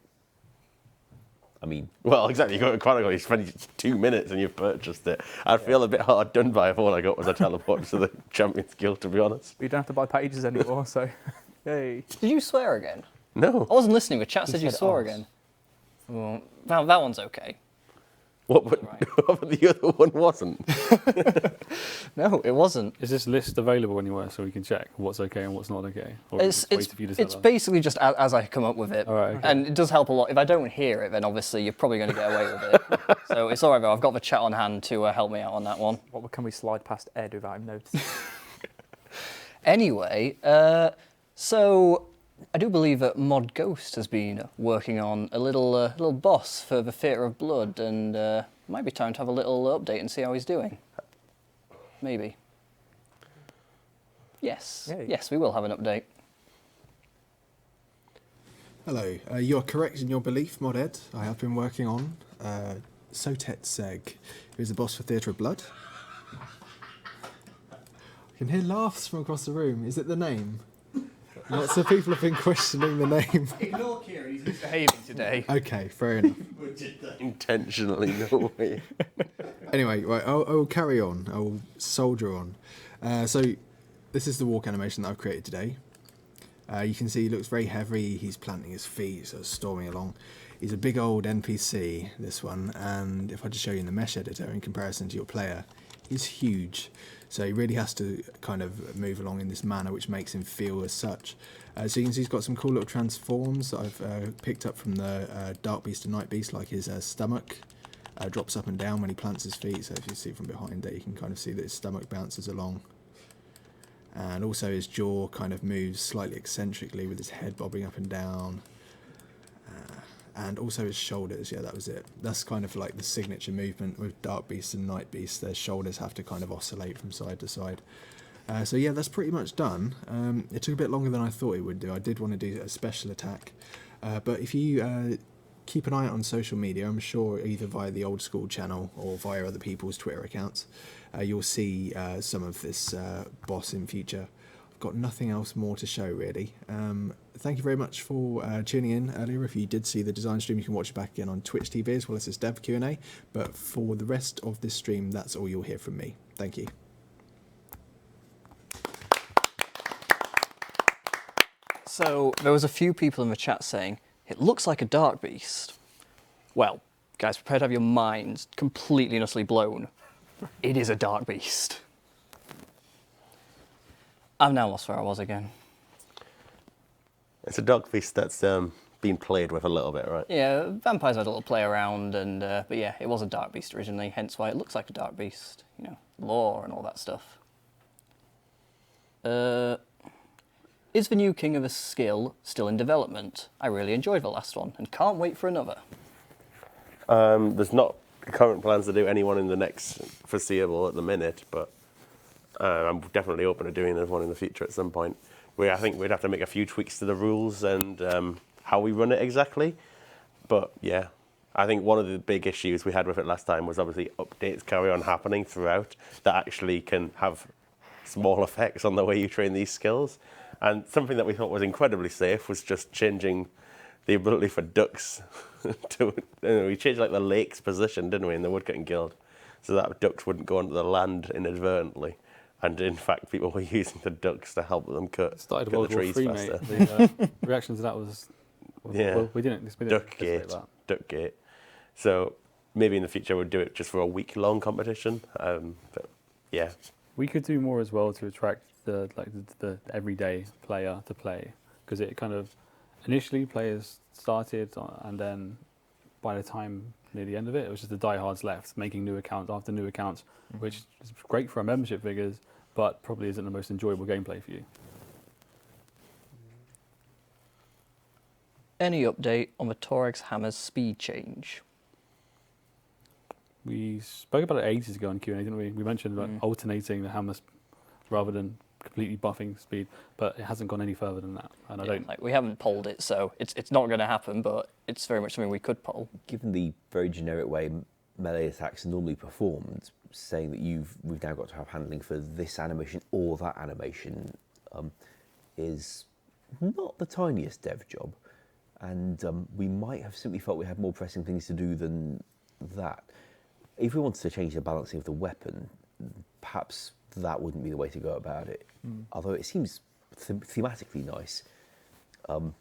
I mean, well, exactly. You go to Chronicle, you spend 2 minutes and you've purchased it. I'd feel a bit hard done by if all I got was a teleport to the Champions Guild, to be honest. We don't have to buy pages anymore, so yay. Did you swear again? No. I wasn't listening. The chat said you said swore arse. again. Well, that one's okay. What but the other one wasn't? No, it wasn't. Is this list available anywhere so we can check what's okay and what's not okay? Or It's wait for you to tell us? basically just as I come up with it. All right, okay. And it does help a lot. If I don't hear it, then obviously you're probably going to get away with it. So it's all right, though. I've got the chat on hand to help me out on that one. What can we slide past Ed without him noticing? Anyway, so I do believe that Mod Ghost has been working on a little boss for the Theatre of Blood, and it might be time to have a little update and see how he's doing. Maybe. Yes. Yay. Yes, we will have an update. Hello, you are correct in your belief, Moded. I have been working on Sotet Seg, who is the boss for Theatre of Blood. I can hear laughs from across the room. Is it the name? Lots of people have been questioning the name. Ignore Kieran, he's misbehaving today. Okay, fair enough. Intentionally, no way. Anyway, right, I will carry on. I will soldier on. So, this is the walk animation that I've created today. You can see he looks very heavy. He's planting his feet, so storming along. He's a big old NPC, this one, and if I just show you in the mesh editor in comparison to your player, he's huge. So he really has to kind of move along in this manner, which makes him feel as such. So you can see he's got some cool little transforms that I've picked up from the Dark Beast and Night Beast, like his stomach drops up and down when he plants his feet. So if you see from behind there, you can kind of see that his stomach bounces along. And also his jaw kind of moves slightly eccentrically with his head bobbing up and down. And also his shoulders, yeah, that was it. That's kind of like the signature movement with Dark Beast and Night Beast. Their shoulders have to kind of oscillate from side to side. So yeah, that's pretty much done. It took a bit longer than I thought it would do. I did want to do a special attack. But if you keep an eye out on social media, I'm sure either via the Old School channel or via other people's Twitter accounts, you'll see some of this boss in future. I've got nothing else more to show, really. Thank you very much for tuning in earlier. If you did see the design stream, you can watch it back again on Twitch TV as well as this dev Q&A. But for the rest of this stream, that's all you'll hear from me. Thank you. So there was a few people in the chat saying, it looks like a Dark Beast. Well, guys, prepare to have your minds completely and utterly blown. It is a Dark Beast. I've now lost where I was again. It's a dog beast that's been played with a little bit, right? Yeah, vampires had a little play around, and but yeah, it was a Dark Beast originally, hence why it looks like a Dark Beast. You know, lore and all that stuff. Is the new King of a skill still in development? I really enjoyed the last one, and can't wait for another. There's not current plans to do anyone in the next foreseeable at the minute, but I'm definitely open to doing another one in the future at some point. I think we'd have to make a few tweaks to the rules and how we run it exactly. But yeah, I think one of the big issues we had with it last time was obviously updates carry on happening throughout that actually can have small effects on the way you train these skills. And something that we thought was incredibly safe was just changing the ability for ducks to, we changed like the lake's position, didn't we, in the Woodcutting Guild, so that ducks wouldn't go onto the land inadvertently. And in fact, people were using the ducks to help them cut Started the World War trees III, faster. mate. The reaction to that was, Yeah. well, we didn't anticipate that. Duckgate. So maybe in the future we'll do it just for a week-long competition. But yeah, We could do more as well to attract the everyday player to play, because it kind of initially players started and then by the time near the end of it, it was just the diehards left making new accounts after new accounts, which is great for our membership figures, but probably isn't the most enjoyable gameplay for you. Any update on the Toric's hammer's speed change? We spoke about it ages ago in Q&A, didn't we? We mentioned about alternating the hammers rather than completely buffing speed, but it hasn't gone any further than that. And I don't. Like, we haven't polled it, so it's not going to happen, but it's very much something we could poll. Given the very generic way melee attacks are normally performed, saying that we've now got to have handling for this animation or that animation is not the tiniest dev job, and we might have simply felt we had more pressing things to do than that. If we wanted to change the balancing of the weapon, perhaps that wouldn't be the way to go about it. Although it seems thematically nice. On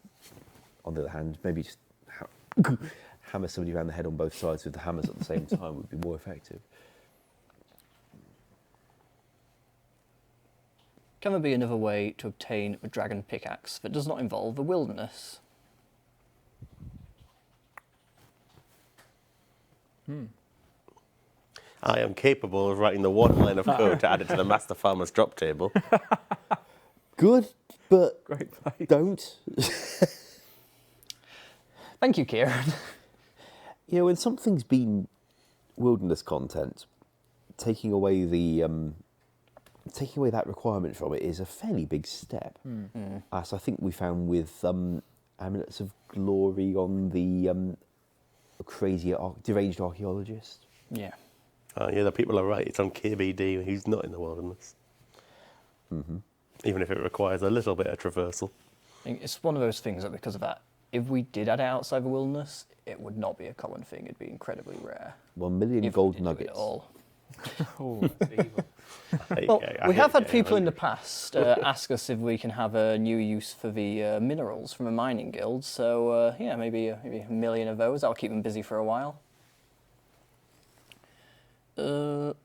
the other hand, maybe just hammer somebody around the head on both sides with the hammers at the same time would be more effective. Can there be another way to obtain a dragon pickaxe that does not involve the wilderness? I am capable of writing the one line of code to add it to the Master Farmer's drop table. Good, but Great play. don't. Thank you, Kieran. You know, when something's been wilderness content, taking away that requirement from it is a fairly big step. As I think we found with Amulets of Glory on the crazy deranged archaeologist. Yeah. Yeah, the people are right. It's on KBD. He's not in the wilderness. Mm-hmm. Even if it requires a little bit of traversal. I think it's one of those things that because of that, if we did add it outside the wilderness, it would not be a common thing. It'd be incredibly rare. 1 million If we gold did do it nuggets. at all. Oh, that's evil. Well, I we hate have had getting people in the hungry. past ask us if we can have a new use for the minerals from a mining guild. So yeah, maybe a million of those. That'll keep them busy for a while. Can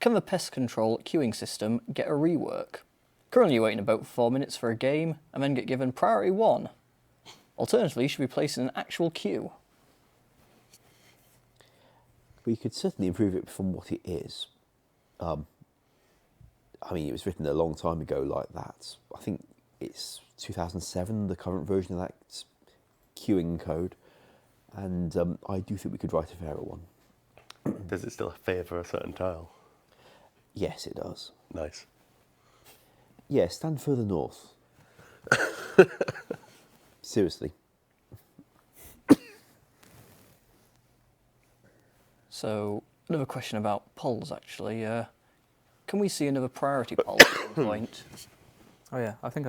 the Pest Control queuing system get a rework? Currently waiting about 4 minutes for a game and then get given priority 1. Alternatively, should be placed in an actual queue. We could certainly improve it from what it is. I mean, it was written a long time ago like that. I think it's 2007, the current version of that queuing code. And I do think we could write a fairer one. Does it still favour a certain tile? Yes, it does. Nice. Yeah, stand further north. Seriously. So, another question about polls, actually. Can we see another priority poll at some point? Oh yeah, I think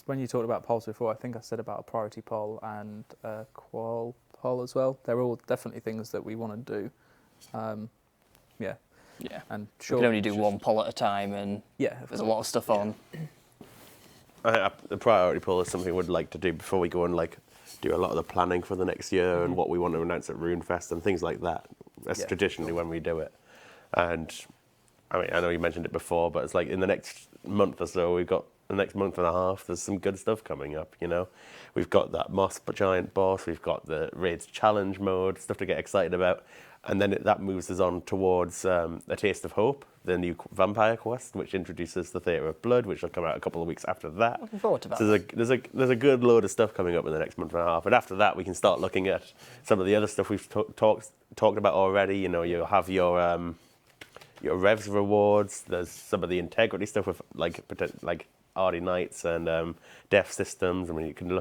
when you talked about polls before, I think I said about a priority poll and a qual poll as well. They're all definitely things that we want to do. Yeah, Yeah. and We sure. can only do one poll at a time, and Yeah, there's a lot of stuff on. The priority poll is something we'd like to do before we go and like do a lot of the planning for the next year and what we want to announce at RuneFest and things like that. That's Yeah, traditionally when we do it. And I mean, I know you mentioned it before, but it's like in the next month or so, we've got the next month and a half, there's some good stuff coming up, you know. We've got that Moss Giant boss, we've got the Raids Challenge mode, stuff to get excited about. And then that moves us on towards A Taste of Hope, the new vampire quest, which introduces the Theatre of Blood, which will come out a couple of weeks after that. Looking forward to that. So there's a good load of stuff coming up in the next month and a half. And after that, we can start looking at some of the other stuff we've talked about already. You know, you'll have your Revs rewards. There's some of the integrity stuff with like Ardy Knights and Death Systems. I mean, you can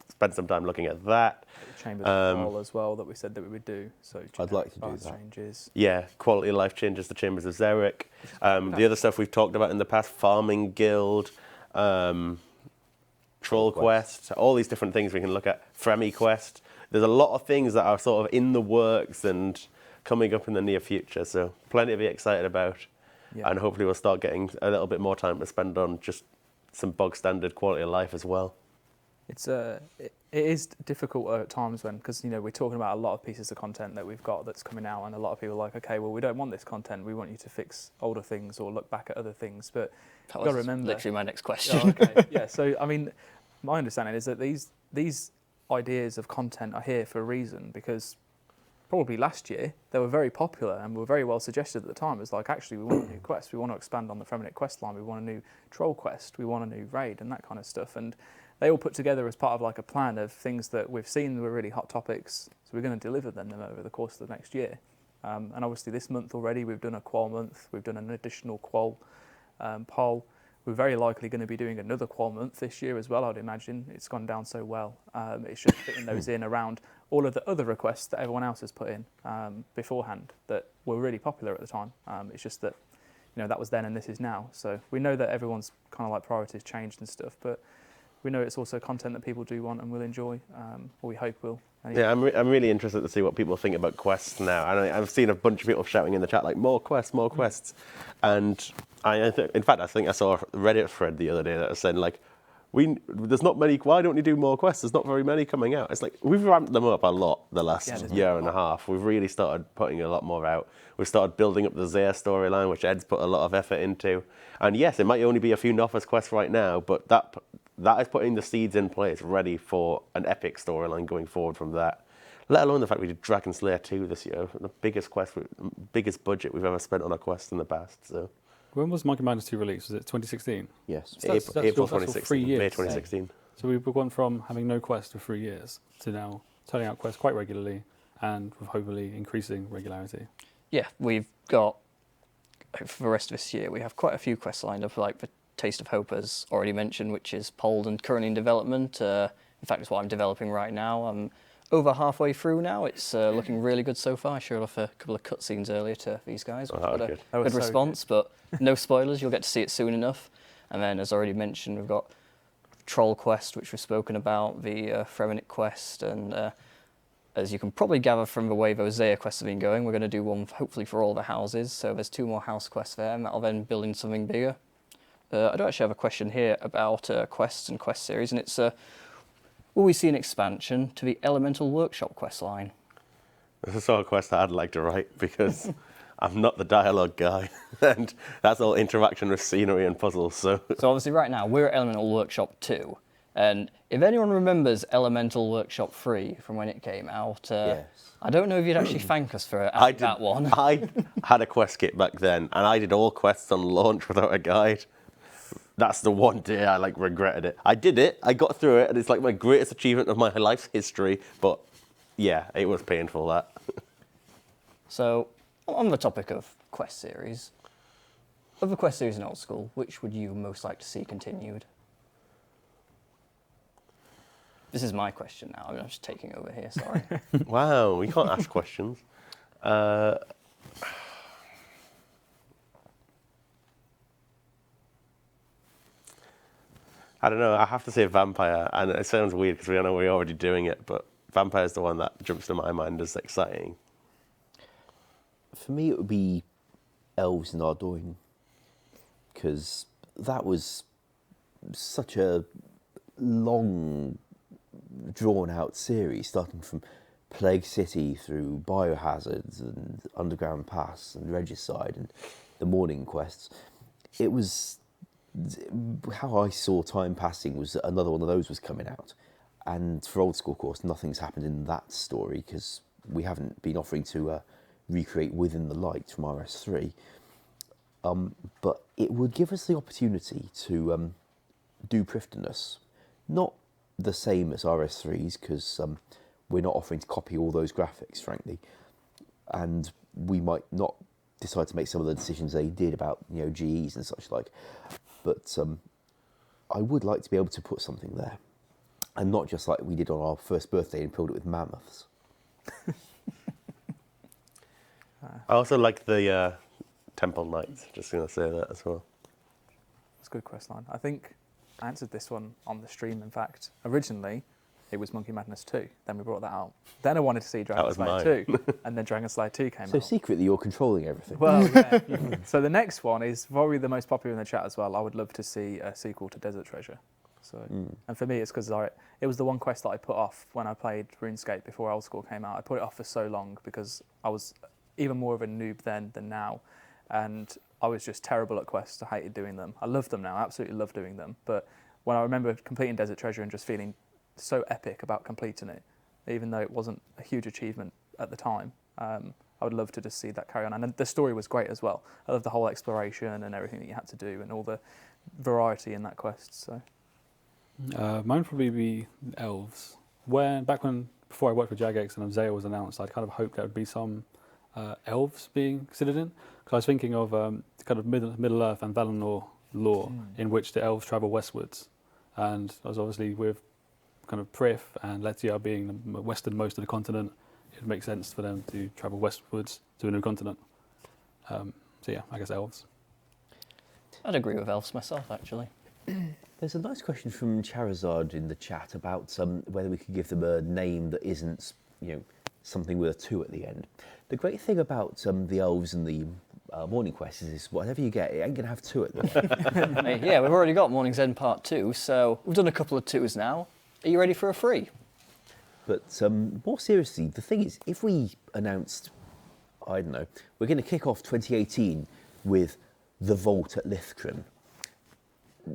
spend some time looking at that. Chambers of Poll as well that we said that we would do. So I'd like to do price that. changes. Yeah, quality of life changes to Chambers of Xeric. The other stuff we've talked about in the past, Farming Guild, Troll Quest, all these different things we can look at. Fremi Quest. There's a lot of things that are sort of in the works and coming up in the near future. So plenty to be excited about. Yeah. And hopefully we'll start getting a little bit more time to spend on just some bog standard quality of life as well. It's it is difficult at times when, because you know we're talking about a lot of pieces of content that we've got that's coming out, and a lot of people are like, okay, well we don't want this content. We want you to fix older things or look back at other things. But That you've got to was remember. literally my next question. Oh, okay. Yeah. So I mean, my understanding is that these ideas of content are here for a reason, because probably last year they were very popular and were very well suggested at the time. It's like, actually, we want a new quest. We want to expand on the Fremennik quest line. We want a new troll quest. We want a new raid and that kind of stuff. And they all put together as part of like a plan of things that we've seen were really hot topics. So we're going to deliver them over the course of the next year. And obviously this month already we've done a qual month. We've done an additional qual poll. We're very likely going to be doing another qual month this year as well, I'd imagine. It's gone down so well. It's just fitting those in around all of the other requests that everyone else has put in beforehand that were really popular at the time. It's just that, you know, that was then and this is now. So we know that everyone's kind of like priorities changed and stuff, but we know it's also content that people do want and will enjoy, or we hope will. Anyway. Yeah, I'm really interested to see what people think about quests now. And I've seen a bunch of people shouting in the chat like, more quests, more quests. And in fact, I think I saw a Reddit thread the other day that was saying like, there's not many, why don't you do more quests? There's not very many coming out. It's like, we've ramped them up a lot the last year and a half. We've really started putting a lot more out. We've started building up the Zaya storyline, which Ed's put a lot of effort into. And yes, it might only be a few novice quests right now, but that is putting the seeds in place ready for an epic storyline going forward from that. Let alone the fact we did Dragon Slayer 2 this year, the biggest biggest budget we've ever spent on a quest in the past. So. When was Monkey Madness 2 released? Was it 2016? Yes. So that's April your 2016, 3 years. May 2016. So we've gone from having no quest for 3 years to now turning out quests quite regularly and with hopefully increasing regularity. Yeah, we've got, for the rest of this year, we have quite a few quests lined up, like the Taste of Hope, as already mentioned, which is polled and currently in development. In fact, it's what I'm developing right now. I'm over halfway through now. It's looking really good so far. I showed off a couple of cutscenes earlier to these guys. Oh, Which that was got good. That a was good so response, but no spoilers. You'll get to see it soon enough. And then, as already mentioned, we've got Troll Quest, which we've spoken about, the Fremennik Quest, and as you can probably gather from the way those Zaya quests have been going, we're going to do one hopefully for all the houses. So there's 2 more house quests there, and that'll then build into something bigger. I do actually have a question here about quests and quest series, and it's will we see an expansion to the Elemental Workshop quest line? This is the sort of quest that I'd like to write because I'm not the dialogue guy, and that's all interaction with scenery and puzzles. So obviously right now we're at Elemental Workshop 2, and if anyone remembers Elemental Workshop 3 from when it came out, Yes. I don't know if you'd actually thank us for that one. I had a quest kit back then, and I did all quests on launch without a guide. That's the one day I regretted it. I did it, I got through it, and it's like my greatest achievement of my life's history. But yeah, it was painful, that. So, on the topic of quest series, of the quest series in old school, which would you most like to see continued? This is my question now. I'm just taking over here. Sorry. Wow, we can't ask questions. I don't know. I have to say Vampire, and it sounds weird because we know we're already doing it, but Vampire is the one that jumps to my mind as exciting. For me, it would be Elves in Ardoin, because that was such a long, drawn-out series, starting from Plague City through Biohazards and Underground Pass and Regicide and the Morning Quests. It was how I saw time passing was that another one of those was coming out, and for old school, of course, nothing's happened in that story because we haven't been offering to recreate Within the Light from RS3. But it would give us the opportunity to do Prifddinas, not the same as RS3's because we're not offering to copy all those graphics, frankly, and we might not decide to make some of the decisions they did about GEs and such like. But I would like to be able to put something there, and not just like we did on our first birthday and filled it with mammoths. I also like the Temple Knights, just going to say that as well. It's a good quest line. I think I answered this one on the stream, in fact. Originally, it was Monkey Madness 2. Then we brought that out. Then I wanted to see Dragon Slayer 2. And then Dragon Slayer 2 came out. So secretly you're controlling everything. Well, yeah. So the next one is probably the most popular in the chat as well. I would love to see a sequel to Desert Treasure. So, and for me, it's because it was the one quest that I put off when I played RuneScape before Old School came out. I put it off for so long because I was even more of a noob then than now. And I was just terrible at quests. I hated doing them. I love them now. I absolutely love doing them. But when I remember completing Desert Treasure and just feeling so epic about completing it, even though it wasn't a huge achievement at the time, I would love to just see that carry on. And the story was great as well. I love the whole exploration and everything that you had to do and all the variety in that quest. So, mine would probably be Elves. Before I worked for Jagex and Zaya was announced, I'd kind of hoped there would be some elves being considered in, because I was thinking of kind of Middle Earth and Valinor lore in which the elves travel westwards, and as obviously with kind of Prif and Letia being the westernmost of the continent, it would make sense for them to travel westwards to a new continent. So yeah, I guess elves. I'd agree with elves myself, actually. There's a nice question from Charizard in the chat about whether we could give them a name that isn't, something with a 2 at the end. The great thing about the elves and the Morning Quest is whatever you get, it ain't going to have 2 at the end. Hey, yeah, we've already got Morning's End Part 2, so we've done a couple of 2s now. Are you ready for a 3? But more seriously, the thing is, if we announced, I don't know, we're going to kick off 2018 with the Vault at Lithcran,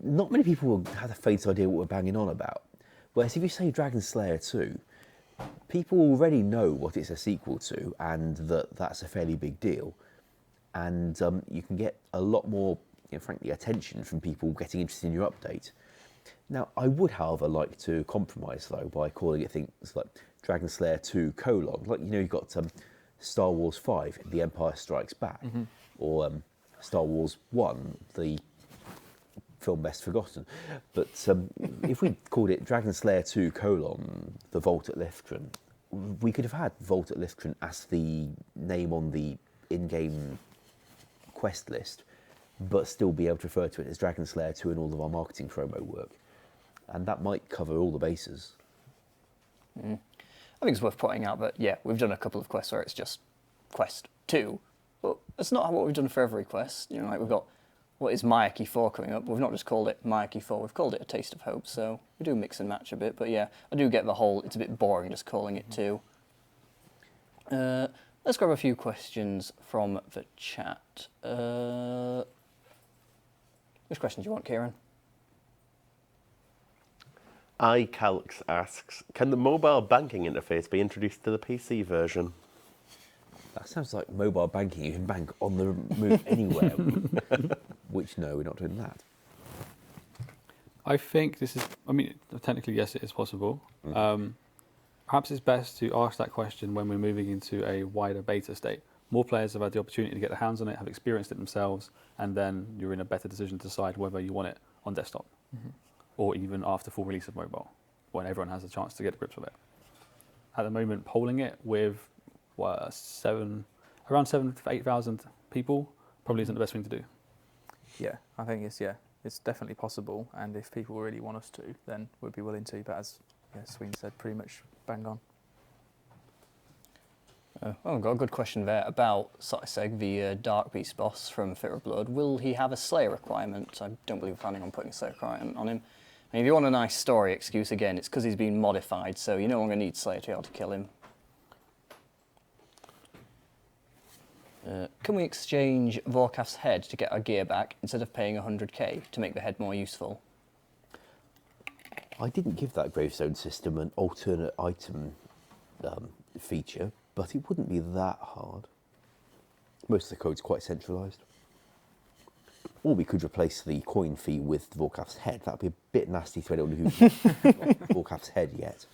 not many people will have the faint idea what we're banging on about. Whereas if you say Dragon Slayer 2, people already know what it's a sequel to and that's a fairly big deal. And you can get a lot more, frankly, attention from people getting interested in your update. Now, I would, however, like to compromise, though, by calling it things like Dragon Slayer 2 : like, you've got Star Wars 5, The Empire Strikes Back, or Star Wars 1, the film best forgotten. But if we called it Dragon Slayer 2 : The Vault at Lithgren, we could have had Vault at Lithgren as the name on the in-game quest list, but still be able to refer to it as Dragon Slayer 2 in all of our marketing promo work. And that might cover all the bases. I think it's worth pointing out that, yeah, we've done a couple of quests where it's just quest 2, but that's not what we've done for every quest. You know, like we've got, what is Mayaki 4 coming up? We've not just called it Mayaki 4, we've called it A Taste of Hope, so we do mix and match a bit, but yeah, I do get the whole, it's a bit boring just calling it 2. Let's grab a few questions from the chat. Which question do you want, Kieran? iCalx asks, can the mobile banking interface be introduced to the PC version? That sounds like mobile banking. You can bank on the move anywhere. Which, no, we're not doing that. I think this is, I mean, technically, yes, it is possible. Perhaps it's best to ask that question when we're moving into a wider beta state. More players have had the opportunity to get their hands on it, have experienced it themselves, and then you're in a better decision to decide whether you want it on desktop or even after full release of mobile, when everyone has a chance to get to grips with it. At the moment, polling it with around 7,000 to 8,000 people probably isn't the best thing to do. Yeah, I think it's definitely possible, and if people really want us to, then we'd be willing to. But as Sween said, pretty much bang on. I've got a good question there about Sotiseg, the Dark Beast boss from Fear of Blood. Will he have a Slayer requirement? I don't believe we're planning on putting a Slayer requirement on him. I mean, if you want a nice story excuse, again, it's because he's been modified, so you no longer need Slayer to be able to kill him. Can we exchange Volkov's head to get our gear back instead of paying 100k to make the head more useful? I didn't give that gravestone system an alternate item feature, but it wouldn't be that hard. Most of the code's quite centralised. Or we could replace the coin fee with Volkov's head. That would be a bit nasty to anyone who's not got Volkov's head yet.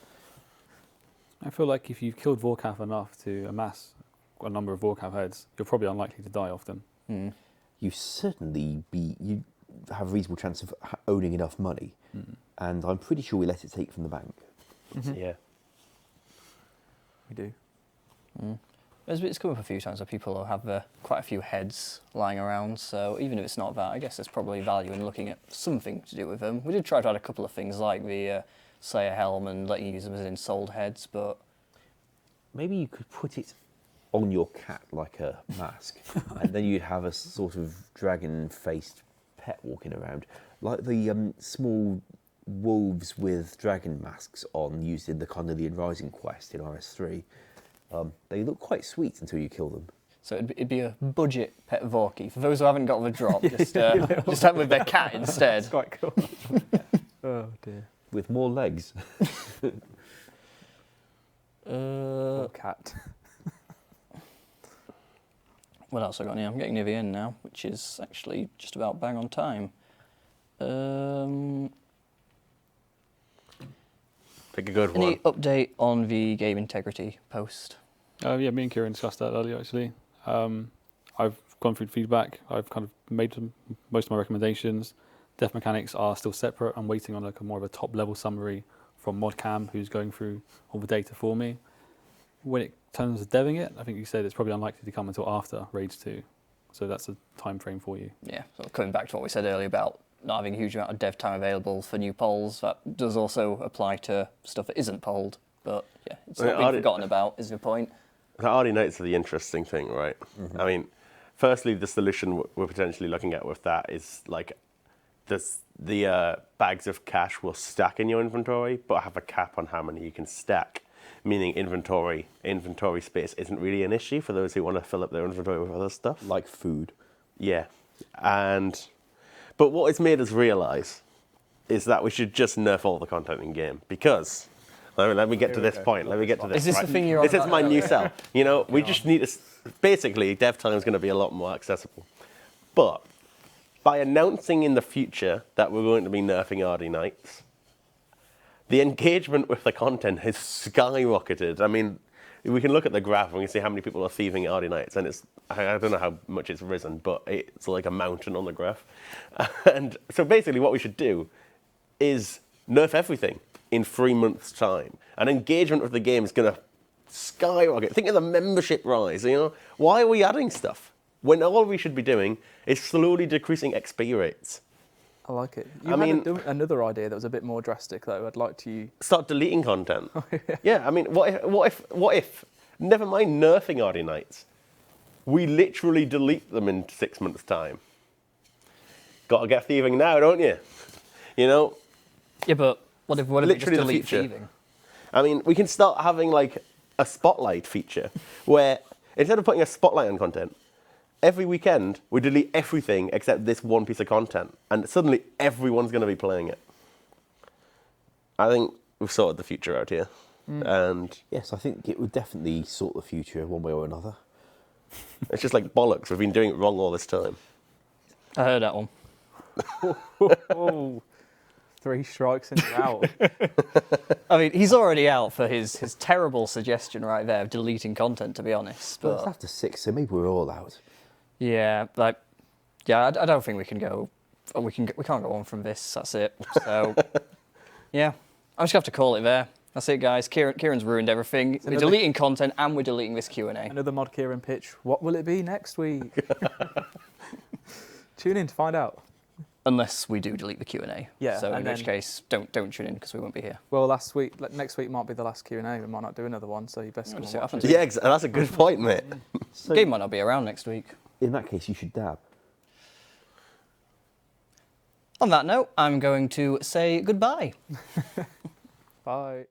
I feel like if you've killed Volkov enough to amass a number of Volkov heads, you're probably unlikely to die often. You have a reasonable chance of owning enough money, and I'm pretty sure we let it take from the bank. Yeah. We do. It's come up a few times where people will have quite a few heads lying around, so even if it's not that, I guess there's probably value in looking at something to do with them. We did try to add a couple of things like the Slayer helm and letting you use them as ensouled heads, but... Maybe you could put it on your cat like a mask, and then you'd have a sort of dragon-faced pet walking around, like the small wolves with dragon masks on used in the Carnelian Rising quest in RS3. They look quite sweet until you kill them. So it'd be a budget pet Vorky. For those who haven't got the drop, just have with their cat instead. That's quite cool. Oh dear. With more legs. Poor cat. What else have I got here? I'm getting near the end now, which is actually just about bang on time. Pick a good one. Any update on the game integrity post? Yeah, me and Kieran discussed that earlier, actually. I've gone through feedback. I've kind of made most of my recommendations. Dev mechanics are still separate. I'm waiting on more of a top-level summary from ModCam, who's going through all the data for me. When it turns to deving it, I think you said it's probably unlikely to come until after Raids 2. So that's a time frame for you. Yeah, so coming back to what we said earlier about not having a huge amount of dev time available for new polls, that does also apply to stuff that isn't polled. But yeah, it's not being forgotten about, is the point. The RD notes are the interesting thing, right? I mean, firstly, the solution we're potentially looking at with that is like the bags of cash will stack in your inventory, but have a cap on how many you can stack. Meaning inventory space isn't really an issue for those who want to fill up their inventory with other stuff. Like food. Yeah. But what it's made us realise is that we should just nerf all the content in game, because let me get to this point. Let me get to this. Is this right? the thing you're on This is about my new earlier? cell. You know, we just need to... Basically, dev time is going to be a lot more accessible. But by announcing in the future that we're going to be nerfing RD Knights, the engagement with the content has skyrocketed. I mean, we can look at the graph and we can see how many people are thieving RD Knights, and I don't know how much it's risen, but it's like a mountain on the graph. And so basically what we should do is nerf everything in 3 months' time. And engagement with the game is going to skyrocket. Think of the membership rise, you know? Why are we adding stuff when all we should be doing is slowly decreasing XP rates? I like it. You had another idea that was a bit more drastic, though. I'd like to start deleting content. Yeah, I mean, what if? Never mind nerfing RD Knights. We literally delete them in 6 months' time. Got to get thieving now, don't you? You know. Yeah, but what if we just delete thieving? I mean, we can start having like a spotlight feature where instead of putting a spotlight on content, every weekend we delete everything except this one piece of content, and suddenly everyone's going to be playing it. I think we've sorted the future out here. And yes, I think it would definitely sort the future one way or another. It's just like bollocks. We've been doing it wrong all this time. I heard that one. Oh, 3 strikes and you're out. I mean, he's already out for his terrible suggestion right there of deleting content, to be honest. But But it's after 6, so maybe we're all out. yeah, I don't think we can go. We can't go on from this. That's it. So yeah, I'm just gonna have to call it there. That's it, guys. Kieran's ruined everything. We're deleting content and we're deleting this Q&A. Another Mod Kieran pitch. What will it be next week? Tune in to find out. Unless we do delete the Q&A. Yeah. So in which case, don't tune in because we won't be here. Well, next week might be the last Q&A. We might not do another one, so you best come and watch it. Yeah, that's a good point, mate. So Game might not be around next week. in that case, you should dab. On that note, I'm going to say goodbye. Bye.